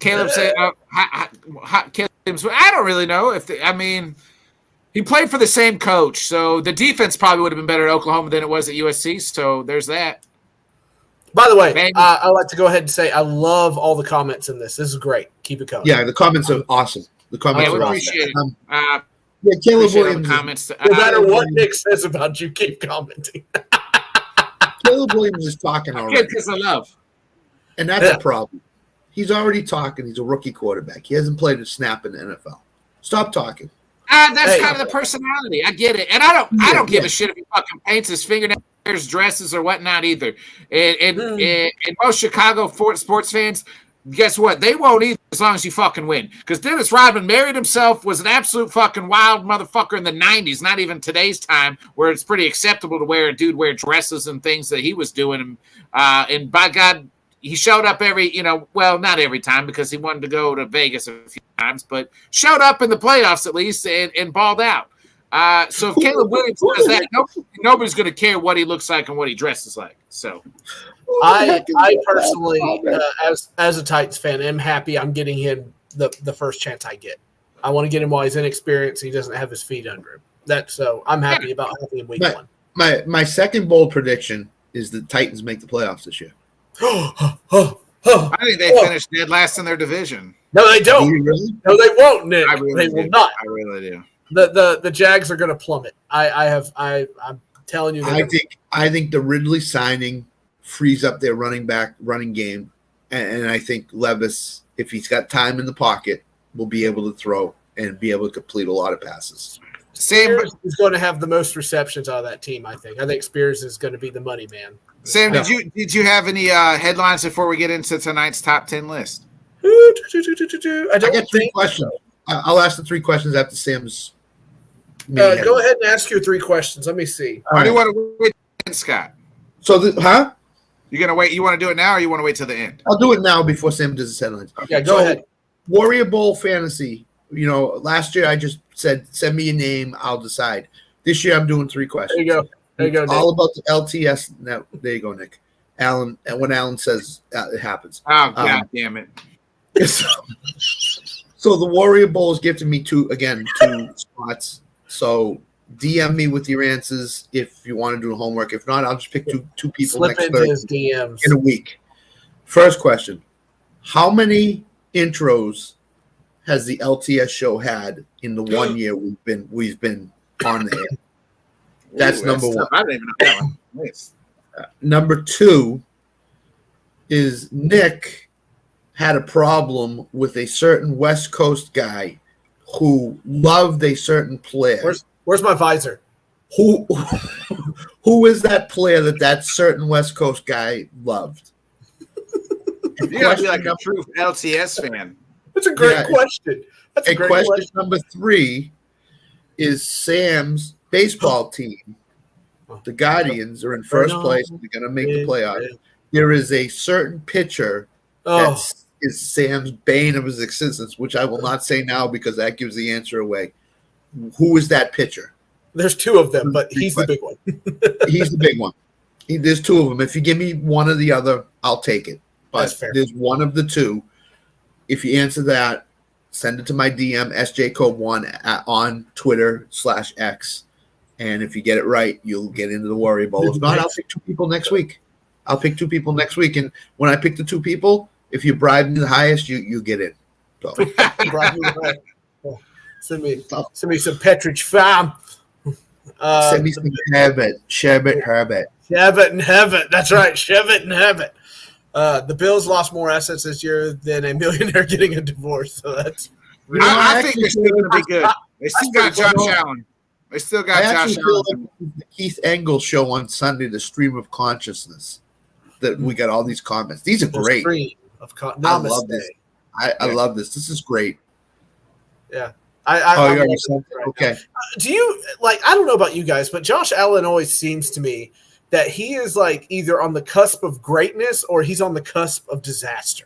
Caleb said, I don't really know if he played for the same coach, so the defense probably would have been better at Oklahoma than it was at USC. So there's that. By the way, I'd like to go ahead and say I love all the comments in this. This is great. Keep it coming. Yeah, the comments are awesome. The comments are appreciate awesome. It. Yeah, Caleb Williams. Comments. No matter what Nick says about you, keep commenting. Caleb Williams is talking already. Because of love. And that's a problem. He's already talking. He's a rookie quarterback. He hasn't played a snap in the NFL. Stop talking. That's kind of the personality. I get it. And I don't give a shit if he fucking paints his fingernails, dresses, or whatnot either. And most Chicago sports fans, guess what? They won't either as long as you fucking win. Because Dennis Rodman married himself, was an absolute fucking wild motherfucker in the 90s, not even today's time, where it's pretty acceptable to wear dresses and things that he was doing. And by God, he showed up not every time because he wanted to go to Vegas a few times, but showed up in the playoffs at least and balled out. So if Caleb Williams does that, nobody's going to care what he looks like and what he dresses like. So I personally, as a Titans fan, am happy I'm getting him the first chance I get. I want to get him while he's inexperienced. He doesn't have his feet under him. So I'm happy about having him week one. My second bold prediction is the Titans make the playoffs this year. I think they finished dead last in their division. No, they don't. Really? No, they won't, Nick. They will not. I really do. The Jags are going to plummet. I'm telling you. I think the Ridley signing frees up their running game, and I think Levis, if he's got time in the pocket, will be able to throw and be able to complete a lot of passes. Spears is going to have the most receptions out of that team. I think Spears is going to be the money man. Sam, did you have any headlines before we get into tonight's top 10 list? I got 3 questions. I'll ask the 3 questions after Sam's. Go ahead and ask your 3 questions. Let me see. Or do you want to wait, Scott? So, You're gonna wait. You want to do it now, or you want to wait till the end? I'll do it now before Sam does his headlines. Yeah, go ahead. Warrior Bowl fantasy. Last year I just said, send me a name, I'll decide. This year I'm doing 3 questions. There you go, Nick. All about the LTS. Now, there you go, Nick. Alan, and when Alan says it happens. Oh, God damn it. So the Warrior Bowl is gifting me 2 spots. So DM me with your answers if you want to do homework. If not, I'll just pick two people Slip next into his Thursday DMs. in a week. First question. How many intros has the LTS show had in the 1 year we've been on the air? That's number 1. I didn't even know that one. Nice. Number 2 is Nick had a problem with a certain West Coast guy who loved a certain player. Where's my visor? Who is that player that certain West Coast guy loved? You gotta be like a true LTS fan. That's a great question. That's a great question. Number 3 is Sam's baseball team. The Guardians are in first place. They're going to make the playoffs. There is a certain pitcher that is Sam's bane of his existence, which I will not say now because that gives the answer away. Who is that pitcher? There's 2 of them, but he's the big one. He's the big one. There's 2 of them. If you give me one or the other, I'll take it. But that's fair. There's one of the 2. If you answer that, send it to my DM, SJCobe1 on Twitter/X. And if you get it right, you'll get into the Warrior Bowl. If not, I'll pick 2 people next week. And when I pick the 2 people, if you bribe me the highest, you get in. So. Send me some Petridge Farm. Send me some Herbert. Sherbet Herbert. Sherbet and Herbert. That's right. Sherbet and Herbert. The Bills lost more assets this year than a millionaire getting a divorce. So that's. I think they're still going to be good. They still got Josh Allen. They still got Josh Allen. Like the Keith Engel show on Sunday, the stream of consciousness, that we got all these comments. These are great. I love this. I love this. This is great. Yeah. Okay. Do you like? I don't know about you guys, but Josh Allen always seems to me that he is like either on the cusp of greatness or he's on the cusp of disaster.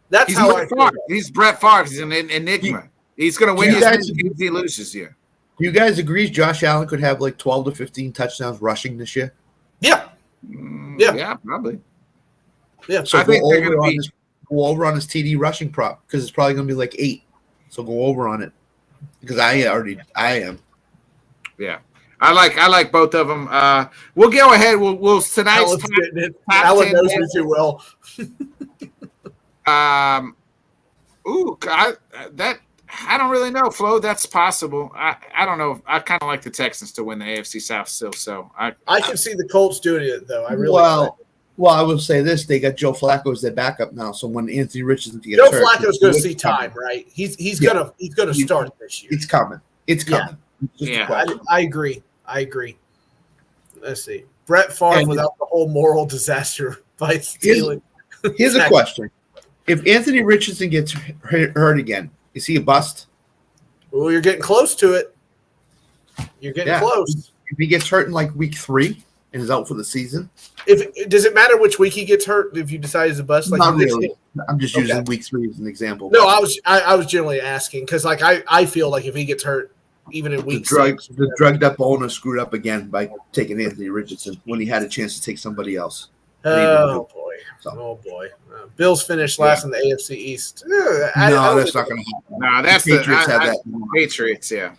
That's how I feel. He's Brett Favre. He's an enigma. He's going to win his games if he loses here. Do you guys agree Josh Allen could have like 12 to 15 touchdowns rushing this year? Yeah. Yeah, probably. Yeah. So go over on his TD rushing prop because it's probably going to be like 8. So go over on it because I am. Yeah. I like both of them. We'll go ahead. We'll tonight's Alan knows me too well. I don't really know, Flo. That's possible. I don't know. I kind of like the Texans to win the AFC South still. So I can see the Colts doing it though. I really well, I will say this: they got Joe Flacco as their backup now. So when Anthony Richardson gets Joe Flacco's going to see time, right? He's going to start this year. It's coming. It's coming. Yeah, I agree. Let's see. Brett Favre without the whole moral disaster by stealing. Here's a question: if Anthony Richardson gets hurt again, is he a bust? Well, you're getting close to it. You're getting close. If he gets hurt in like week 3 and is out for the season, does it matter which week he gets hurt if you decide he's a bust? Like not really. I'm just using week 3 as an example. No, I was generally asking because like I feel like if he gets hurt even in week 6, the drugged up owner screwed up again by taking Anthony Richardson when he had a chance to take somebody else. Oh boy! Bills finished last in the AFC East. That's not going to happen. No, that's the Patriots have that. Patriots, yeah.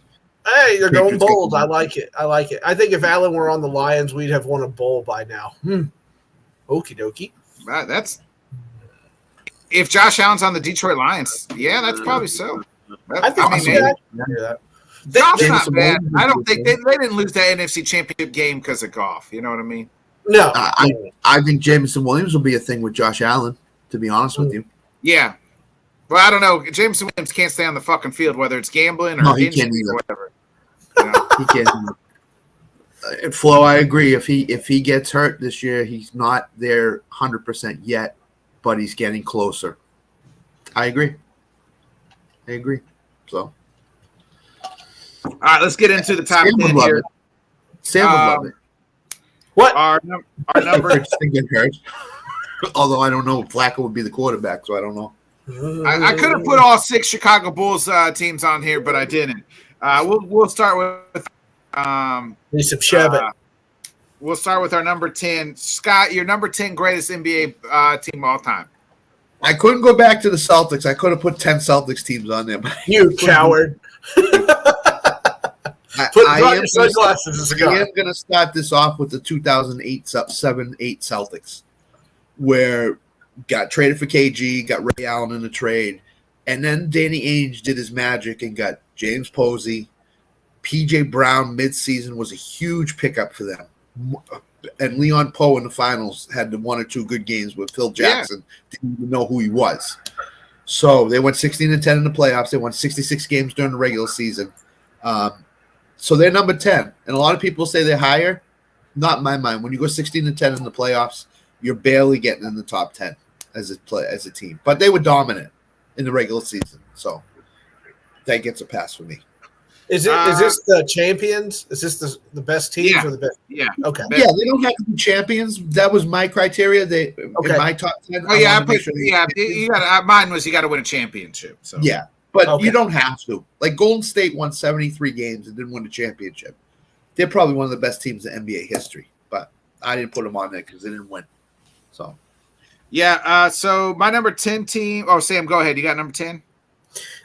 Hey, they're going bold. I like it. I think if Allen were on the Lions, we'd have won a bowl by now. Okie dokie. That's if Josh Allen's on the Detroit Lions. Yeah, that's probably so. Josh's not bad. I don't think they didn't lose that NFC Championship game because of Goff. You know what I mean? No. I think Jameson Williams will be a thing with Josh Allen, to be honest with you. Yeah. Well, I don't know. Jameson Williams can't stay on the fucking field, whether it's gambling or injuries or whatever. You know? He can't. Flo, I agree. If he gets hurt this year, he's not there 100% yet, but he's getting closer. I agree. So, all right, let's get into the top 10 here. Sam would love it. What our number? Although I don't know, Flacco would be the quarterback, so I don't know. I could have put all 6 Chicago Bulls teams on here, but I didn't. We'll start with some Sherbet. We'll start with our number 10. Scott, your number 10 greatest NBA team of all time. I couldn't go back to the Celtics. I could have put 10 Celtics teams on there. You coward. I am going to start this off with the 2008 7-8 Celtics, where got traded for KG, got Ray Allen in the trade, and then Danny Ainge did his magic and got James Posey. PJ Brown midseason was a huge pickup for them. And Leon Poe in the finals had the 1 or 2 good games with Phil Jackson. Didn't even know who he was. So they went 16-10 in the playoffs. They won 66 games during the regular season. So they're number 10. And a lot of people say they're higher. Not in my mind. When you go 16-10 in the playoffs, you're barely getting in the top 10 as a team. But they were dominant in the regular season. So that gets a pass for me. Is this the champions? Is this the best teams or the best? Yeah. Okay. Yeah, they don't have to be champions. That was my criteria. In my top 10. Oh yeah, you got mine was you got to win a championship. So yeah, but you don't have to. Like Golden State won 73 games and didn't win a championship. They're probably one of the best teams in NBA history, but I didn't put them on there because they didn't win. So yeah. So my number 10 team. Oh, Sam, go ahead. You got number 10.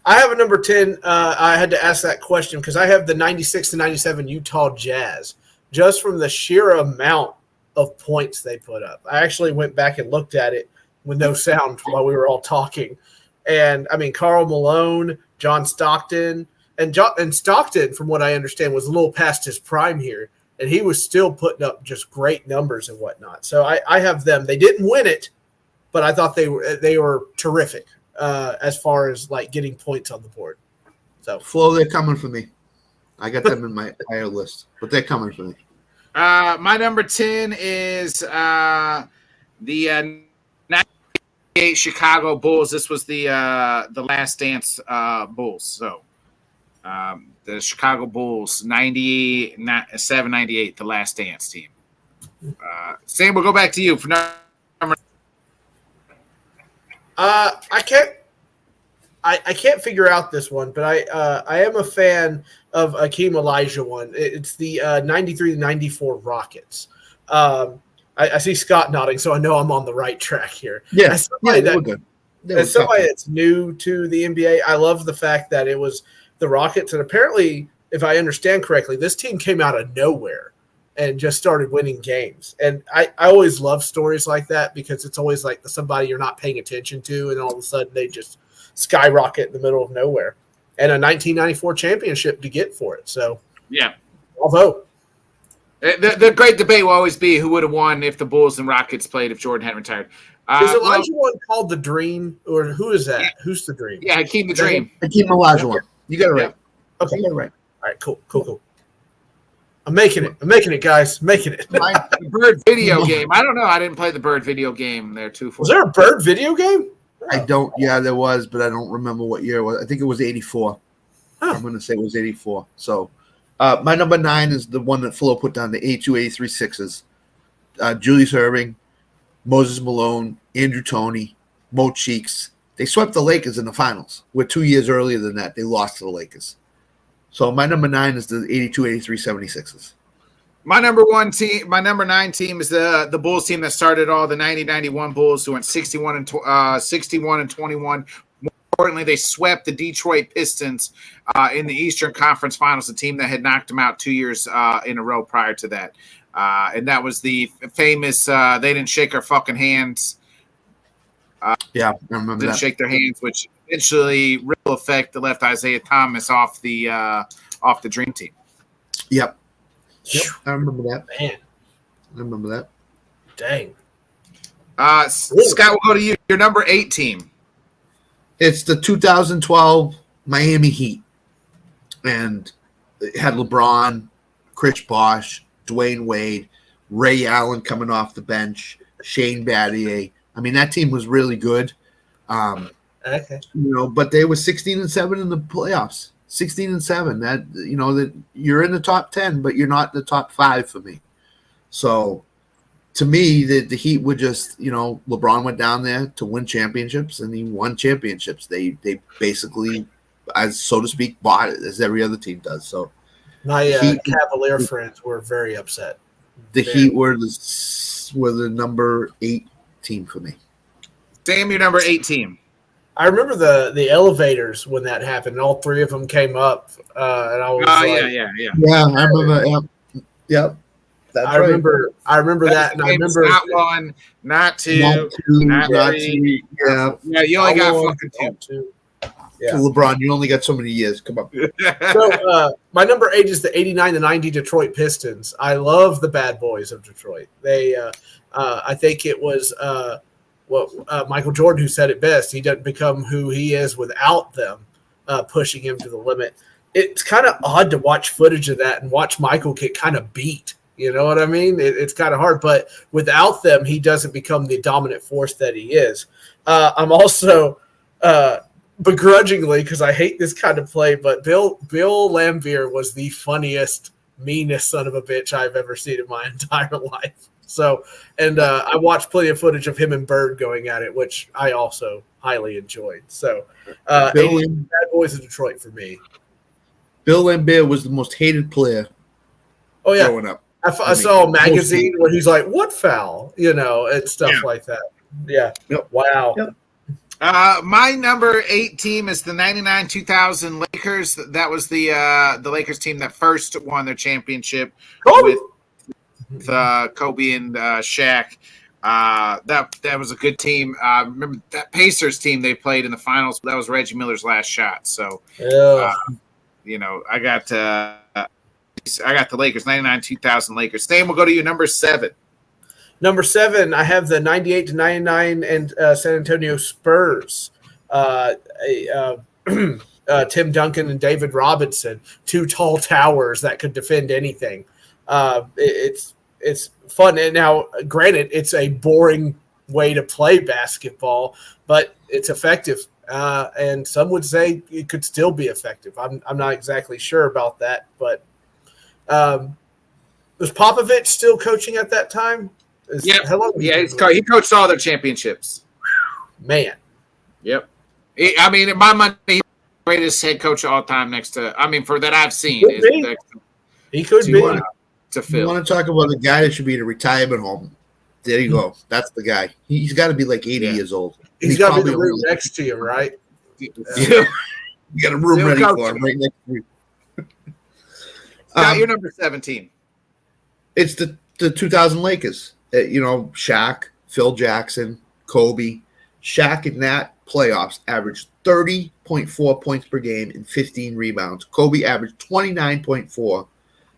I have a number 10. I had to ask that question because I have the 96-97 Utah Jazz just from the sheer amount of points they put up. I actually went back and looked at it with no sound while we were all talking. And, I mean, Karl Malone, John Stockton. And Stockton, from what I understand, was a little past his prime here, and he was still putting up just great numbers and whatnot. So I have them. They didn't win it, but I thought they were terrific as far as like getting points on the board. So Flo, they're coming for me. I got them in my higher list, but they're coming for me. My number 10 is the 98 Chicago Bulls. This was the Last Dance Bulls. So the Chicago Bulls, 97-98, the Last Dance team. Sam, we'll go back to you for number. I can't figure out this one, but I am a fan of Akeem Olajuwon. It's the 93-94 Rockets. I see Scott nodding, so I know I'm on the right track here. Yeah, as somebody good. That's new to the NBA, I love the fact that it was the Rockets, and apparently, if I understand correctly, this team came out of nowhere and just started winning games. And I always love stories like that because it's always like somebody you're not paying attention to, and all of a sudden they just skyrocket in the middle of nowhere. And a 1994 championship to get for it. So, yeah. I'll vote. The great debate will always be who would have won if the Bulls and Rockets played if Jordan hadn't retired. Is Olajuwon called the Dream, or who is that? Yeah. Who's the Dream? Yeah, Hakeem the Dream. Hakeem Olajuwon. You got it right. Yeah. Okay. You got it right. All right, cool. I'm making it, guys. Making it. The Bird video game. I don't know. I didn't play the Bird video game there too. Was there a Bird video game? I don't. Yeah, there was, but I don't remember what year it was. I think it was 84. Oh. I'm going to say it was 84. So my number 9 is the one that Flo put down, the 82-83 Sixers. Julius Erving, Moses Malone, Andrew Toney, Mo Cheeks. They swept the Lakers in the finals. We're 2 years earlier than that. They lost to the Lakers. So my number 9 is the 82-83 76ers. My number 9 team is the Bulls team that started all the 90-91 Bulls, who went 61 and 21. More importantly, they swept the Detroit Pistons in the Eastern Conference Finals, the team that had knocked them out 2 years in a row prior to that. And that was the famous they didn't shake our fucking hands. Yeah, I remember didn't that. shake their hands, which eventually ripple effect that left Isaiah Thomas off the Dream Team. Yep, I remember that. Man, I remember that. Dang. Scott, we'll go to you. Your number 8 team. It's the 2012 Miami Heat, and it had LeBron, Chris Bosh, Dwayne Wade, Ray Allen coming off the bench, Shane Battier. I mean, that team was really good. Okay. But they were 16-7 in the playoffs. 16-7. That you're in the top 10, but you're not in the top 5 for me. So, to me, the Heat were just, LeBron went down there to win championships, and he won championships. They basically, as so to speak, bought it, as every other team does. So, my Cavalier friends were very upset. The Heat were the number 8 team for me. Sam, your number 8 team. I remember the elevators when that happened, and all 3 of them came up, and I was yeah. Yeah, I remember. Yep. That's I remember that, and I remember not 1, not 2, not 3. Yeah, you only got fucking 2. Yeah. LeBron, you only got so many years. Come on. So my number 8 is the 89-90 Detroit Pistons. I love the bad boys of Detroit. They, I think it was Michael Jordan who said it best. He doesn't become who he is without them pushing him to the limit. It's kind of odd to watch footage of that and watch Michael get kind of beat. You know what I mean? It's kind of hard, but without them, he doesn't become the dominant force that he is. I'm also begrudgingly, because I hate this kind of play, but Bill Laimbeer was the funniest, meanest son of a bitch I've ever seen in my entire life. So, and I watched plenty of footage of him and Bird going at it, which I also highly enjoyed. So, Bad Boys of Detroit for me. Bill Laimbeer was the most hated player. Oh yeah, growing up. I saw a magazine where he's like, "What foul?" and stuff like that. Yeah. Yep. Wow. Yep. My number 8 team is the 99-2000 Lakers. That was the Lakers team that first won their championship with Kobe and Shaq. That was a good team. Remember that Pacers team they played in the finals? That was Reggie Miller's last shot. So, I got the Lakers, 99-2000 Lakers. Stan, we'll go to you, number 7. Number 7, I have the 98-99 and San Antonio Spurs. Tim Duncan and David Robinson, 2 tall towers that could defend anything. It's fun. And now, granted, it's a boring way to play basketball, but it's effective. And some would say it could still be effective. I'm not exactly sure about that, but was Popovich still coaching at that time? Yeah, he coached all their championships. Man. Yep. In my mind, he's the greatest head coach of all time for that I've seen. He could be. To Phil. You want to talk about the guy that should be in a retirement home? There you go. That's the guy. He's got to be like 80 years old. He's got to be the room next to you, right? Yeah. You got a room ready for him right next to you. Scott, you're number 17. It's the 2000 Lakers. Shaq, Phil Jackson, Kobe. Shaq in that playoffs averaged 30.4 points per game and 15 rebounds. Kobe averaged 29.4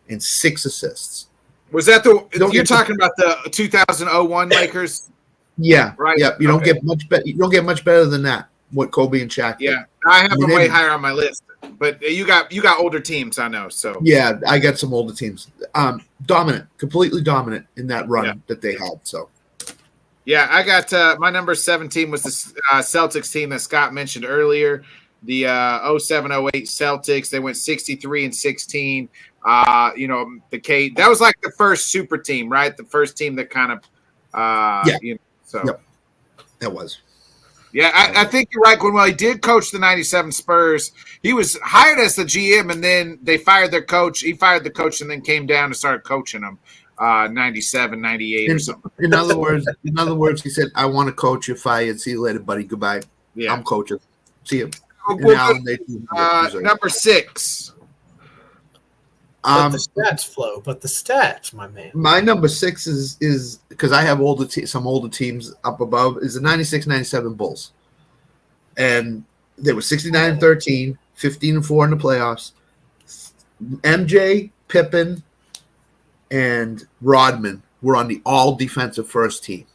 and 6 assists. Was that you're talking about the 2001 Lakers? Yeah, right. Yeah, you don't get much better. You don't get much better than that. What Kobe and Shaq did. Yeah, I have them way higher on my list, but you got older teams, I know. So yeah, I got some older teams. Completely dominant in that run that they had. So yeah, I got my number 17 was the Celtics team that Scott mentioned earlier. The 07-08 Celtics. They went 63-16. That was like the first super team, right? The first team that kind of, Yep. That was. Yeah, I think you're right, Gwenwell. He did coach the 97 Spurs. He was hired as the GM, and then they fired their coach. He fired the coach and then came down and started coaching them 97, 98 or something. In other words, he said, I want to coach. You're fired. See you later, buddy. Goodbye. Yeah. I'm coaching. See you. Number 6. But the stats flow, but the stats, my man. My number 6 is because I have some older teams up above is the 96-97 Bulls, and they were 69-13, 15-4 in the playoffs. MJ, Pippen, and Rodman were on the all defensive first team,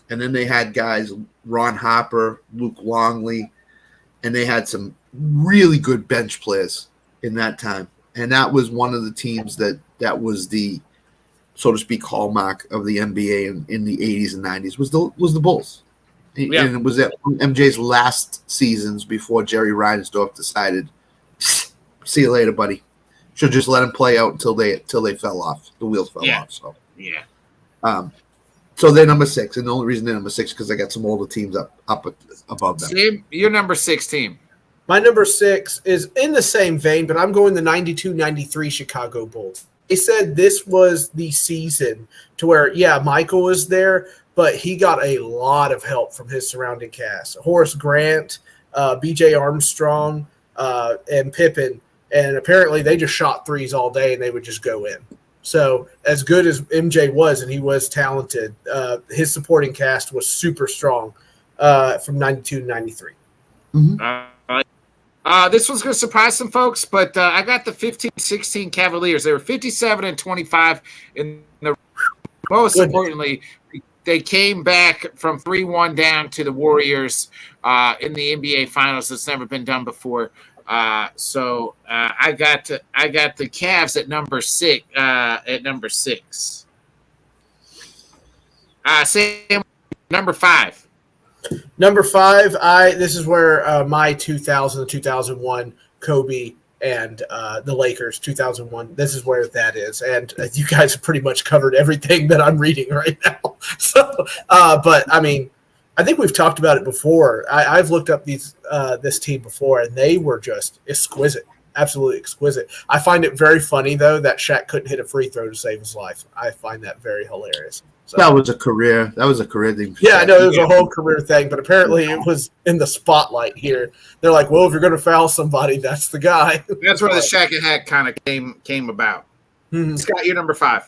and then they had guys Ron Harper, Luke Longley, and they had some really good bench players in that time. And that was one of the teams that was the, so to speak, hallmark of the NBA in the 80s and 90s was the Bulls. Yeah. And it was at MJ's last seasons before Jerry Reinsdorf decided, see you later, buddy. Should just let him play out until they fell off. The wheels fell off. So yeah. So they're number 6, and the only reason they're number 6 because I got some older teams up above them. Same, you're number 6 team. My number 6 is in the same vein, but I'm going the 92-93 Chicago Bulls. They said this was the season to where, Michael was there, but he got a lot of help from his surrounding cast. Horace Grant, B.J. Armstrong, and Pippen, and apparently they just shot threes all day and they would just go in. So as good as MJ was, and he was talented, his supporting cast was super strong from 92-93. Mm-hmm. This one's going to surprise some folks, but I got the 15-16 Cavaliers. They were 57-25 in the. Most importantly, they came back from 3-1 down to the Warriors in the NBA Finals. It's never been done before. So I got the Cavs at number 6. Sam, number 5. Number 5, this is where my 2000-2001 Kobe and the Lakers 2001. This is where that is, and you guys have pretty much covered everything that I'm reading right now. So, but I mean, I think we've talked about it before. I've looked up this team before, and they were just exquisite, absolutely exquisite. I find it very funny though that Shaq couldn't hit a free throw to save his life. I find that very hilarious. So, that was a career thing. Yeah, I know it was a whole career thing, but apparently it was in the spotlight here. They're like, well, if you're going to foul somebody, that's the guy. That's where the Shaq and Hack kind of came about. Mm-hmm. Scott, you're number 5.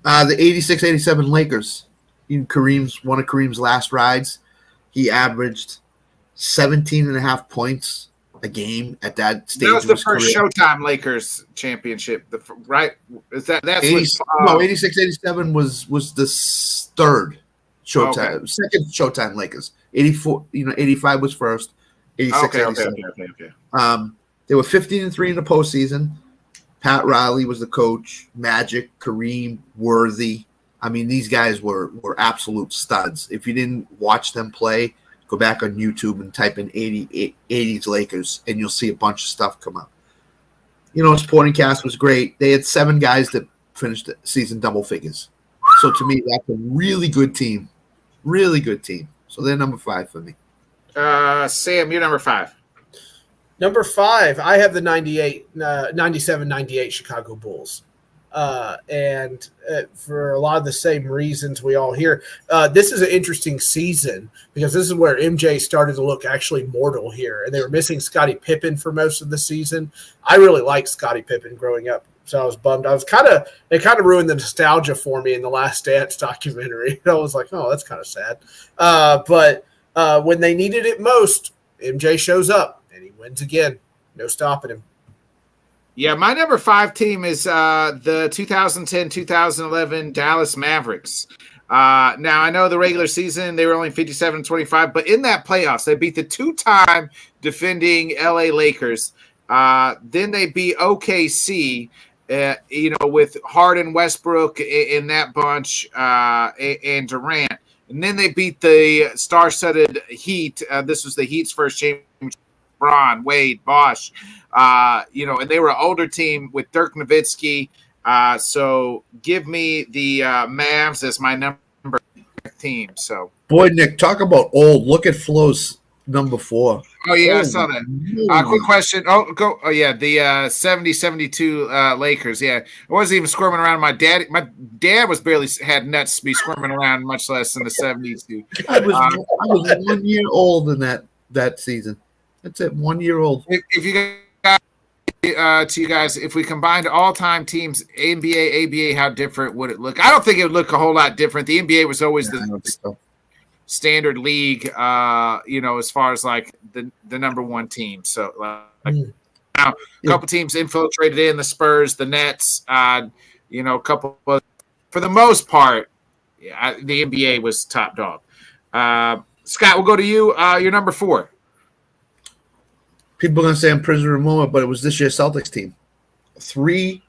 The 86-87 Lakers. in one of Kareem's last rides, he averaged 17.5 points a game at that stage. That was of the his first career. Showtime Lakers championship, right? Is that's 86, 87 was the third Showtime, okay. second Showtime Lakers. 84, 85 was first. 86, Okay. 87. They were 15-3 in the postseason. Pat Riley was the coach. Magic, Kareem, Worthy. I mean, these guys were absolute studs. If you didn't watch them play, go back on YouTube and type in 80s Lakers, and you'll see a bunch of stuff come up. Supporting cast was great. They had 7 guys that finished the season double figures. So to me, that's a really good team. Really good team. So they're number 5 for me. Sam, you're number 5. Number 5, I have the 97-98 Chicago Bulls. And for a lot of the same reasons we all hear, this is an interesting season because this is where MJ started to look actually mortal here, and they were missing Scottie Pippen for most of the season. I really liked Scottie Pippen growing up, so I was bummed. It kind of ruined the nostalgia for me in the Last Dance documentary. I was like, oh, that's kind of sad. But when they needed it most, MJ shows up and he wins again. No stopping him. Yeah, my number 5 team is the 2010-2011 Dallas Mavericks. Now, I know the regular season, they were only 57-25, but in that playoffs, they beat the 2-time defending LA Lakers. Then they beat OKC, with Harden, Westbrook in that bunch, and Durant. And then they beat the star-studded Heat. This was the Heat's first championship. Braun, Wade, Bosch, and they were an older team with Dirk Nowitzki. So give me the Mavs as my number team. So, boy, Nick, talk about old. Look at Flo's number 4. Oh yeah, I saw that. Quick question. The 70-72 Lakers. Yeah, I wasn't even squirming around. My dad was barely had nuts to be squirming around, much less in the 70s. I was 1 year old in that season. That's it, 1 year old. If you guys, to you guys, if we combined all-time teams, NBA, ABA, how different would it look? I don't think it would look a whole lot different. The NBA was always the standard league, as far as like the number 1 team. So now a couple teams infiltrated in the Spurs, the Nets, a couple of, for the most part, the NBA was top dog. Scott, we'll go to you. You're number 4. People are going to say I'm prisoner of the moment, but it was this year's Celtics team. Three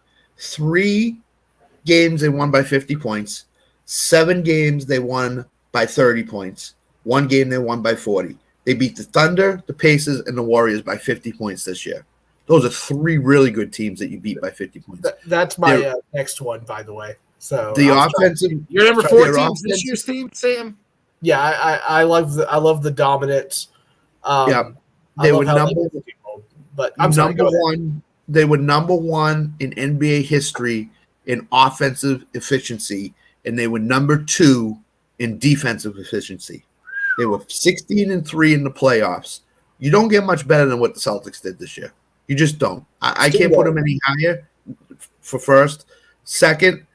games they won by 50 points. 7 games they won by 30 points. 1 game they won by 40. They beat the Thunder, the Pacers, and the Warriors by 50 points this year. Those are 3 really good teams that you beat by 50 points. That's my next one, by the way. So the offensive. Your number 4 teams this year's team, Sam? Yeah, I love the dominance. They were number one. They were number 1 in NBA history in offensive efficiency, and they were number 2 in defensive efficiency. They were 16-3 in the playoffs. You don't get much better than what the Celtics did this year. You just don't. I can't put them any higher for first. Second,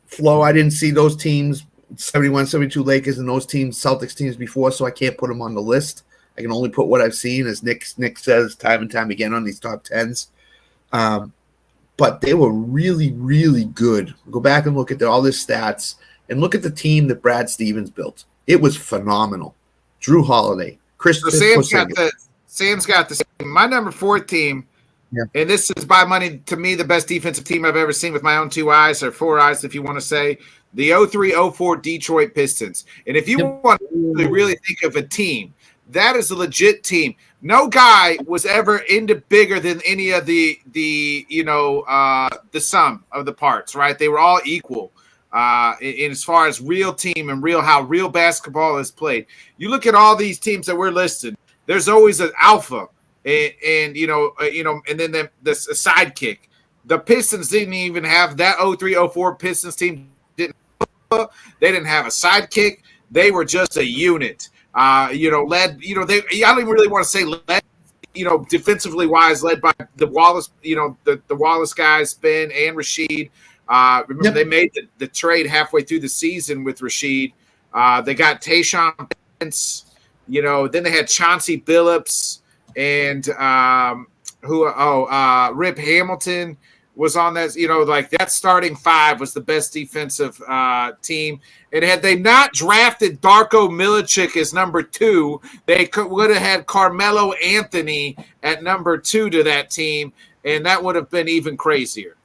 Flo, I didn't see those teams, 71, 72 Lakers and those teams, Celtics teams before, so I can't put them on the list. I can only put what I've seen, as Nick says time and time again on these top 10s. But they were really, really good. Go back and look at all their stats and look at the team that Brad Stevens built. It was phenomenal. Drew Holiday, Chris. So Sam's got the same. My number 4 team, and this is by money to me the best defensive team I've ever seen with my own 2 eyes, or 4 eyes if you want to say, the 03-04 Detroit Pistons. And if you want to really think of a team, that is a legit team. No guy was ever into bigger than any of the sum of the parts, right? They were all equal in as far as real team and how real basketball is played. You look at all these teams that we're listed, there's always an alpha and then the sidekick. The Pistons didn't even have that 03-04 Pistons team. They didn't have a sidekick. They were just a unit. I don't even really want to say led, defensively wise, led by the Wallace, the Wallace guys, Ben and Rashid. Remember, they made the trade halfway through the season with Rasheed. They got Tayshaun Prince, then they had Chauncey Billups and Rip Hamilton was on that. Like that starting five was the best defensive team. And had they not drafted Darko Milicic as number 2, they would have had Carmelo Anthony at number 2 to that team, and that would have been even crazier.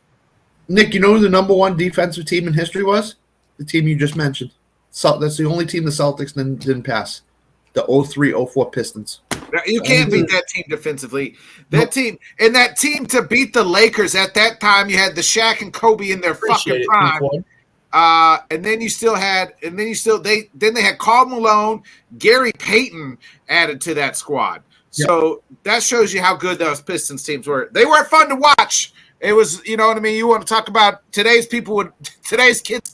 Nick, you know who the number 1 defensive team in history was? The team you just mentioned. That's the only team the Celtics didn't pass. The 03-04 Pistons. You can't beat that team defensively. That team to beat the Lakers at that time, you had the Shaq and Kobe in their fucking prime. And then they had Karl Malone, Gary Payton added to that squad. So that shows you how good those Pistons teams were. They weren't fun to watch. It was, you know what I mean? You want to talk about today's kids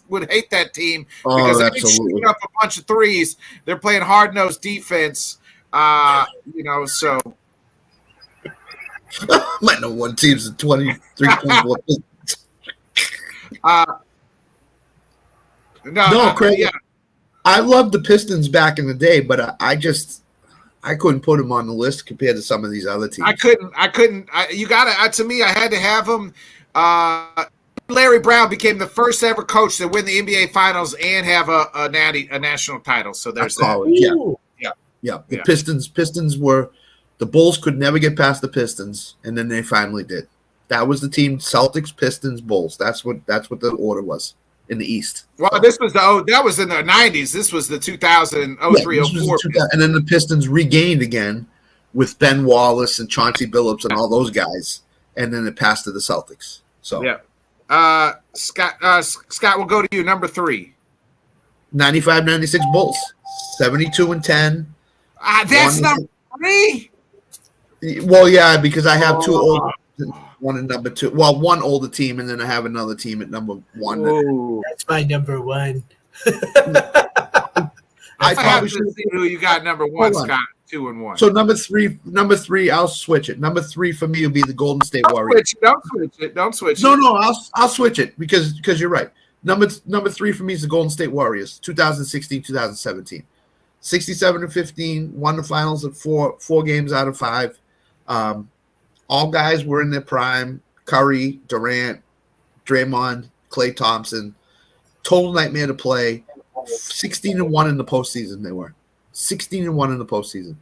would hate that team because they're shooting up a bunch of threes. They're playing hard-nosed defense, so. My number 1 team's 23-24. Craig. Yeah. I loved the Pistons back in the day, but I couldn't put them on the list compared to some of these other teams. I couldn't. To me, I had to have them. Larry Brown became the first ever coach to win the NBA Finals and have a national title. So there's that. Yeah. The Pistons were the Bulls could never get past the Pistons, and then they finally did. That was the team: Celtics, Pistons, Bulls. That's what the order was in the East. Well, that was in the 90s. This was the 2003-04. And then the Pistons regained again with Ben Wallace and Chauncey Billups and all those guys, and then it passed to the Celtics. So Scott, we'll go to you. Number 3. 95-96 Bulls. 72-10. That's number 3? Well, yeah, because I have 2 old one and number 2. Well, one older team, and then I have another team at number 1. Ooh, that's my number 1. I probably should see who you got number 1, Scott. 2 and 1. So number three, I'll switch it. Number 3 for me will be the Golden State Warriors. Don't switch it. No, I'll switch it because you're right. Number 3 for me is the Golden State Warriors, 2016-2017. 67-15, won the finals at 4 games out of 5. All guys were in their prime. Curry, Durant, Draymond, Klay Thompson. Total nightmare to play. 16-1 in the postseason they were. 16-1 in the postseason.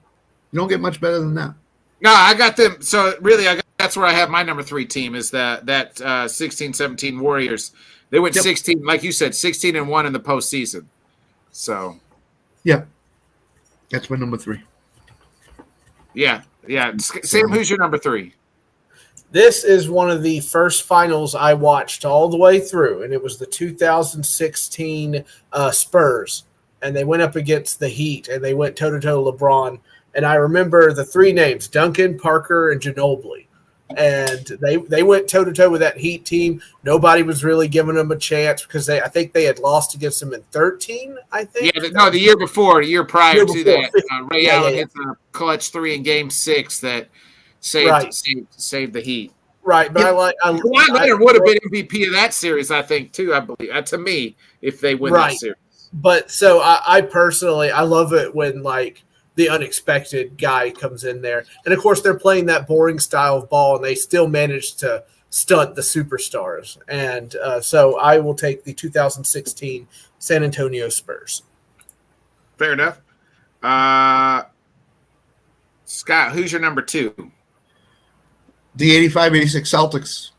You don't get much better than that. No, I got them. So really, that's where I have my number 3 team is that 16-17 Warriors. They went 16, like you said, 16-1 in the postseason. So, yeah, that's my number 3. Yeah. Sam, who's your number 3? This is one of the first finals I watched all the way through, and it was the 2016 Spurs. And they went up against the Heat, and they went toe-to-toe LeBron. And I remember the 3 names, Duncan, Parker, and Ginobili. And they went toe-to-toe with that Heat team. Nobody was really giving them a chance because I think they had lost against them in 13, I think. Yeah, no, the year prior to that. Ray Allen hit the clutch 3 in Game 6 that saved the Heat. Right, but Kawhi Leonard would have been MVP of that series, I think, too, I believe. To me, if they win that series. But so I personally, I love it when like the unexpected guy comes in there. And of course they're playing that boring style of ball and they still manage to stunt the superstars. And so I will take the 2016 San Antonio Spurs. Fair enough. Scott, who's your number 2? The 85-86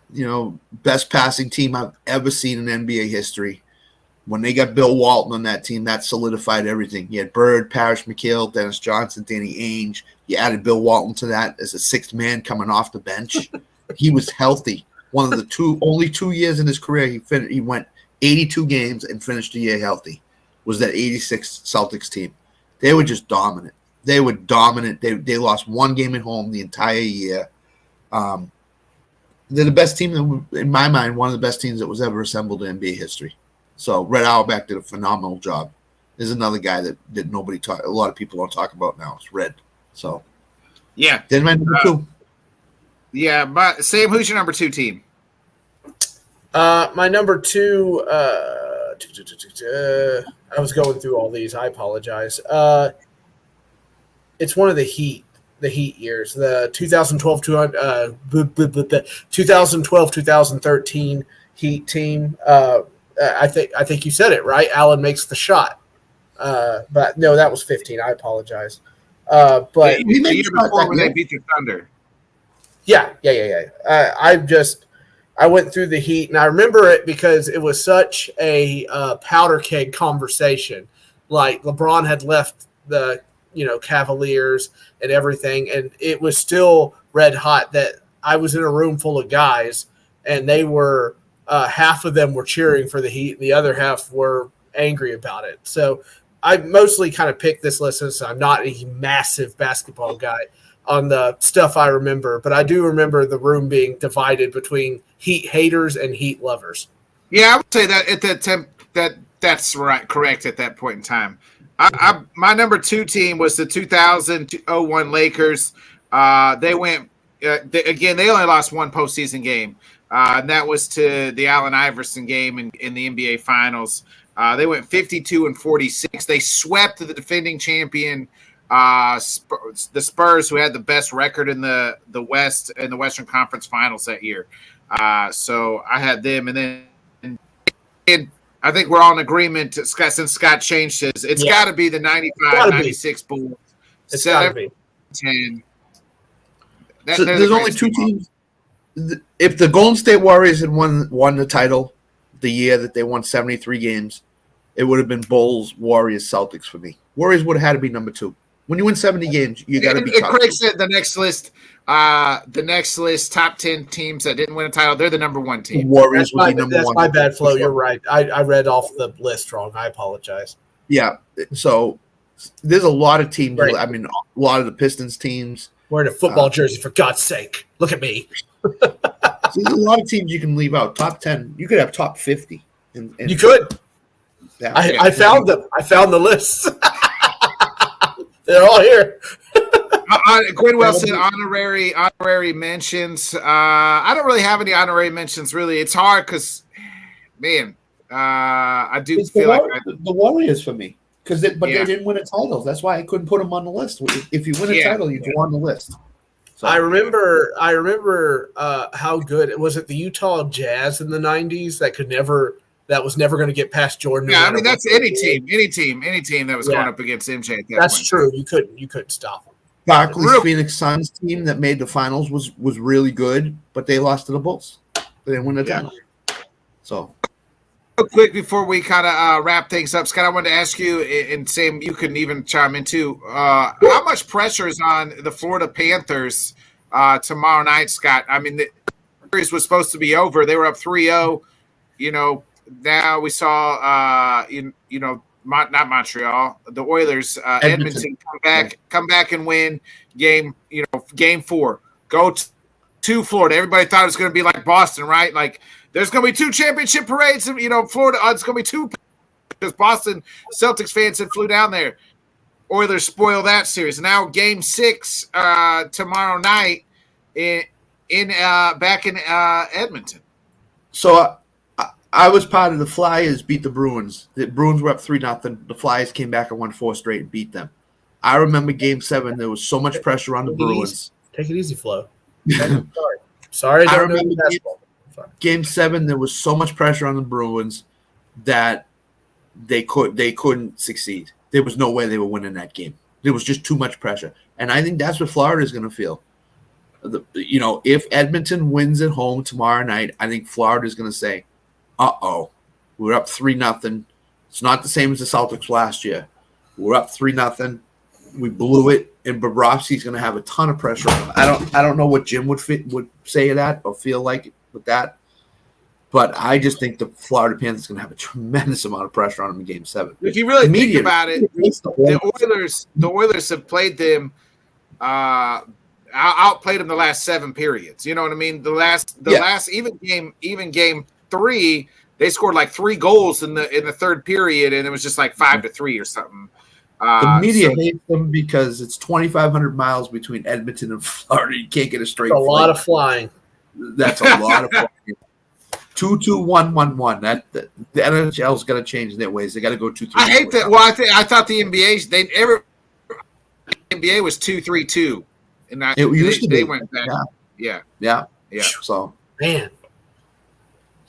Celtics, best passing team I've ever seen in NBA history. When they got Bill Walton on that team, that solidified everything. You had Bird, Parrish McHale, Dennis Johnson, Danny Ainge. You added Bill Walton to that as a 6th man coming off the bench. He was healthy. One of the only 2 years in his career he went 82 games and finished the year healthy. Was that 86 Celtics team. They were just dominant. They were dominant. They lost 1 game at home the entire year. They're the best team, in my mind, one of the best teams that was ever assembled in NBA history. So Red Auerbach did a phenomenal job. There's another guy that a lot of people don't talk about now. It's Red. So yeah, then my number 2. Yeah, but Sam, who's your number 2 team? My number two. I was going through all these. I apologize. It's one of the Heat years, the 2012-2013 Heat team. I think you said it right. Allen makes the shot, but no, that was 15. I apologize. But the year before when they beat the Thunder. Yeah. I went through the Heat, and I remember it because it was such a powder keg conversation. Like LeBron had left the Cavaliers and everything, and it was still red hot that I was in a room full of guys, and they were half of them were cheering for the Heat, and the other half were angry about it. So I mostly kind of picked this list since I'm not a massive basketball guy on the stuff I remember, but I do remember the room being divided between Heat haters and Heat lovers. Yeah, I would say that at that time that's right, correct at that point in time. My number two team was the 2001 Lakers. They went again. They only lost one postseason game, and that was to the Allen Iverson game in the NBA Finals. They went 52-46. They swept the defending champion, the Spurs, who had the best record in the West in the Western Conference Finals that year. So I had them, and then I think we're all in agreement, Scott, since Scott changed his. It's got to be the 95-96 Bulls. It's got to be. 10. So there's only two teams. If the Golden State Warriors had won the title the year that they won 73 games, it would have been Bulls, Warriors, Celtics for me. Warriors would have had to be number two. When you win 70 games, you got to be top. Craig said the next list, top 10 teams that didn't win a title, they're the number one team. Warriors would be number one. That's my bad, Flo. You're right. I read off the list wrong. I apologize. Yeah. So there's a lot of teams. Right. I mean, a lot of the Pistons teams. Wearing a football jersey, for God's sake. Look at me. So there's a lot of teams you can leave out. Top 10. You could have top 50. You could. Yeah. I found them. I found the list. They're all here. Quinwell said honorary mentions. I don't really have any honorary mentions, really. It's hard because, man, I do feel like the Warriors for me. They didn't win a title. That's why I couldn't put them on the list. If you win a title, you go on the list. So. I remember how good it was at the Utah Jazz in the 90s that was never going to get past Jordan. Yeah, I mean that's any team that was going up against MJ at that That's point. True. You couldn't stop them. Barkley's Phoenix Suns team that made the finals was really good, but they lost to the Bulls. They didn't win the title. So real quick before we kind of wrap things up, Scott, I wanted to ask you, and Sam, you can even chime in too. How much pressure is on the Florida Panthers tomorrow night, Scott? I mean, the series was supposed to be over. They were up 3-0. Now we saw, not Montreal, the Oilers, Edmonton come back and win game 4. Go to Florida. Everybody thought it was going to be like Boston, right? Like there's going to be 2 championship parades. Florida, it's going to be 2 because Boston Celtics fans had flew down there. Oilers spoil that series. Now game 6 tomorrow night back in Edmonton. So I was part of the Flyers beat the Bruins. The Bruins were up 3-0. The Flyers came back and won 4 straight and beat them. I remember game 7. There was so much pressure on the Bruins. Take it easy, Flo. Sorry. I remember game 7. There was so much pressure on the Bruins that they couldn't succeed. There was no way they were winning that game. There was just too much pressure. And I think that's what Florida is going to feel. If Edmonton wins at home tomorrow night, I think Florida is going to say, uh-oh, we're up 3-0. It's not the same as the Celtics last year. We're up 3-0. We blew it, and Bobrovsky's going to have a ton of pressure on him. I don't know what Jim would say that or feel like with that, but I just think the Florida Panthers are going to have a tremendous amount of pressure on them in Game 7. If you really think about it, the Oilers have played them. Outplayed them the last 7 periods. You know what I mean? The last even game 3, they scored like 3 goals in the 3rd period, and it was just like 5-3 or something. The media hates them because it's 2,500 miles between Edmonton and Florida. You can't get a straight. A lot of flying. That's a lot of flying. 2-2-1-1-1. The NHL is going to change their ways. They got to go 2-3. I hate that. Well, I thought the NBA NBA was 2-3-2, and it used to be. They went back. Yeah. So man,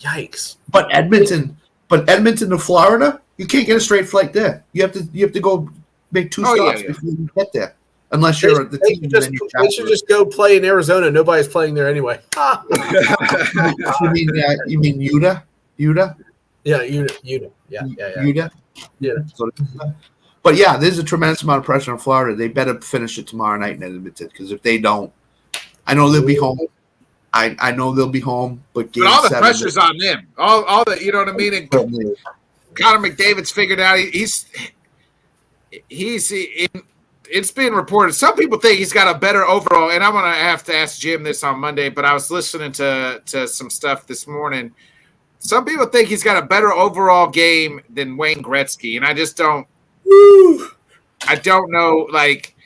yikes! But Edmonton to Florida, you can't get a straight flight there. You have to go make 2 stops before you get there. Unless you're the team. They should just go play in Arizona. Nobody's playing there anyway. You mean Utah? Yeah, Utah. Yeah. But yeah, there's a tremendous amount of pressure on Florida. They better finish it tomorrow night in Edmonton, because if they don't, I know they'll be home. I know they'll be home, but all the pressure's on them. All the, you know what I mean? And Connor McDavid's figured out it's being reported. Some people think he's got a better overall, and I'm going to have to ask Jim this on Monday, but I was listening to some stuff this morning. Some people think he's got a better overall game than Wayne Gretzky, and I just don't – I don't know. Like,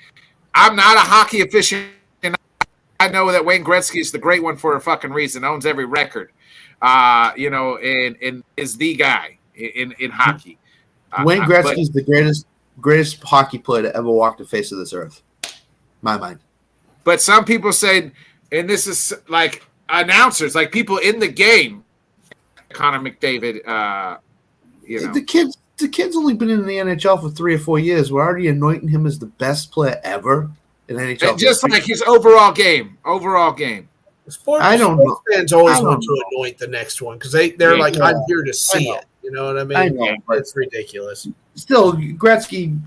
I'm not a hockey aficionado. I know that Wayne Gretzky is the great one for a fucking reason, owns every record, and is the guy in hockey. Wayne Gretzky is the greatest hockey player to ever walk the face of this earth. My mind. But some people say, and this is like announcers, like people in the game, Connor McDavid, The kid's only been in the NHL for 3 or 4 years. We're already anointing him as the best player ever in NHL. And just like his overall game. Sports fans always want to anoint the next one because they're like, I'm here to see it. You know what I mean? I know, but it's ridiculous. Still, Gretzky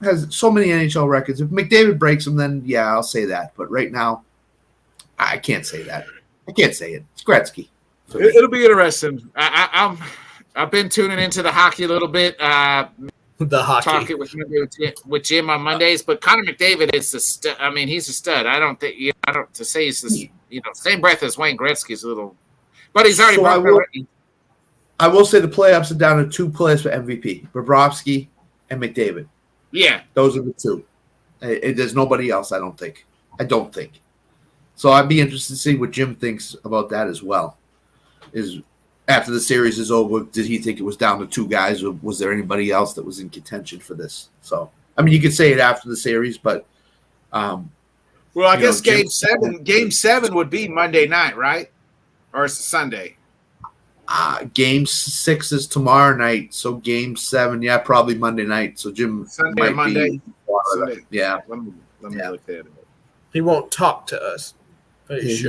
has so many NHL records. If McDavid breaks them, then yeah, I'll say that. But right now, I can't say that. I can't say it. It's Gretzky. It'll be interesting. I've been tuning into the hockey a little bit. The hockey. Talking with Jim on Mondays, but Connor McDavid is the stud. I mean, he's a stud. I don't think to say he's the same breath as Wayne Gretzky is a little, but he's already. I will say the playoffs are down to 2 players for MVP: Bobrovsky and McDavid. Yeah, those are the 2. There's nobody else. I don't think. So I'd be interested to see what Jim thinks about that as well. Is after the series is over, did he think it was down to 2 guys, or was there anybody else that was in contention for this? So, I mean, you could say it after the series, but I guess Game 7 would be Monday night, right? Or is it Sunday? Game 6 is tomorrow night, so Game 7, probably Monday night. So Jim Sunday might or Monday. Sunday. Yeah. Let me look at it. He won't talk to us. He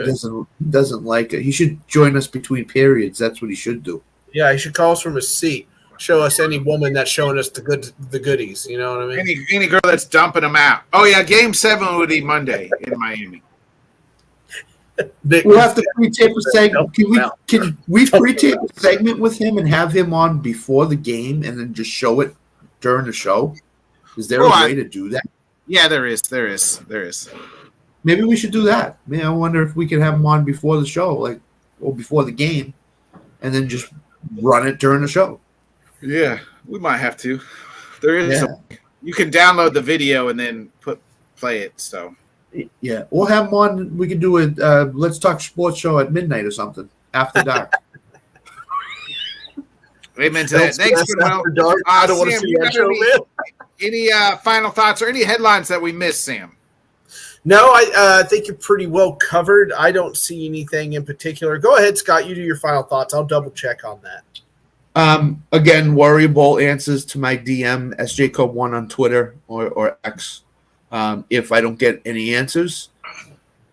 doesn't like it. He should join us between periods. That's what he should do. Yeah, he should call us from his seat. Show us any woman that's showing us the goodies. You know what I mean? Any girl that's dumping them out. Oh yeah, Game 7 would be Monday in Miami. We'll have to pre-tape a segment. Can we pre-tape a segment with him and have him on before the game and then just show it during the show? Is there a way to do that? Yeah, there is. Maybe we should do that. I wonder if we could have him on before the show, or before the game, and then just run it during the show. Yeah, we might have to. There is. You can download the video and then play it. So. Yeah, we'll have him on. We can do a Let's Talk Sports show at midnight or something after dark. Amen to that. Thanks for dark. I don't want to see that show, man. Any final thoughts or any headlines that we missed, Sam? No, I think you're pretty well covered. I don't see anything in particular. Go ahead, Scott. You do your final thoughts. I'll double check on that. Again, worryable answers to my DM, SJCope1 on Twitter or X. If I don't get any answers,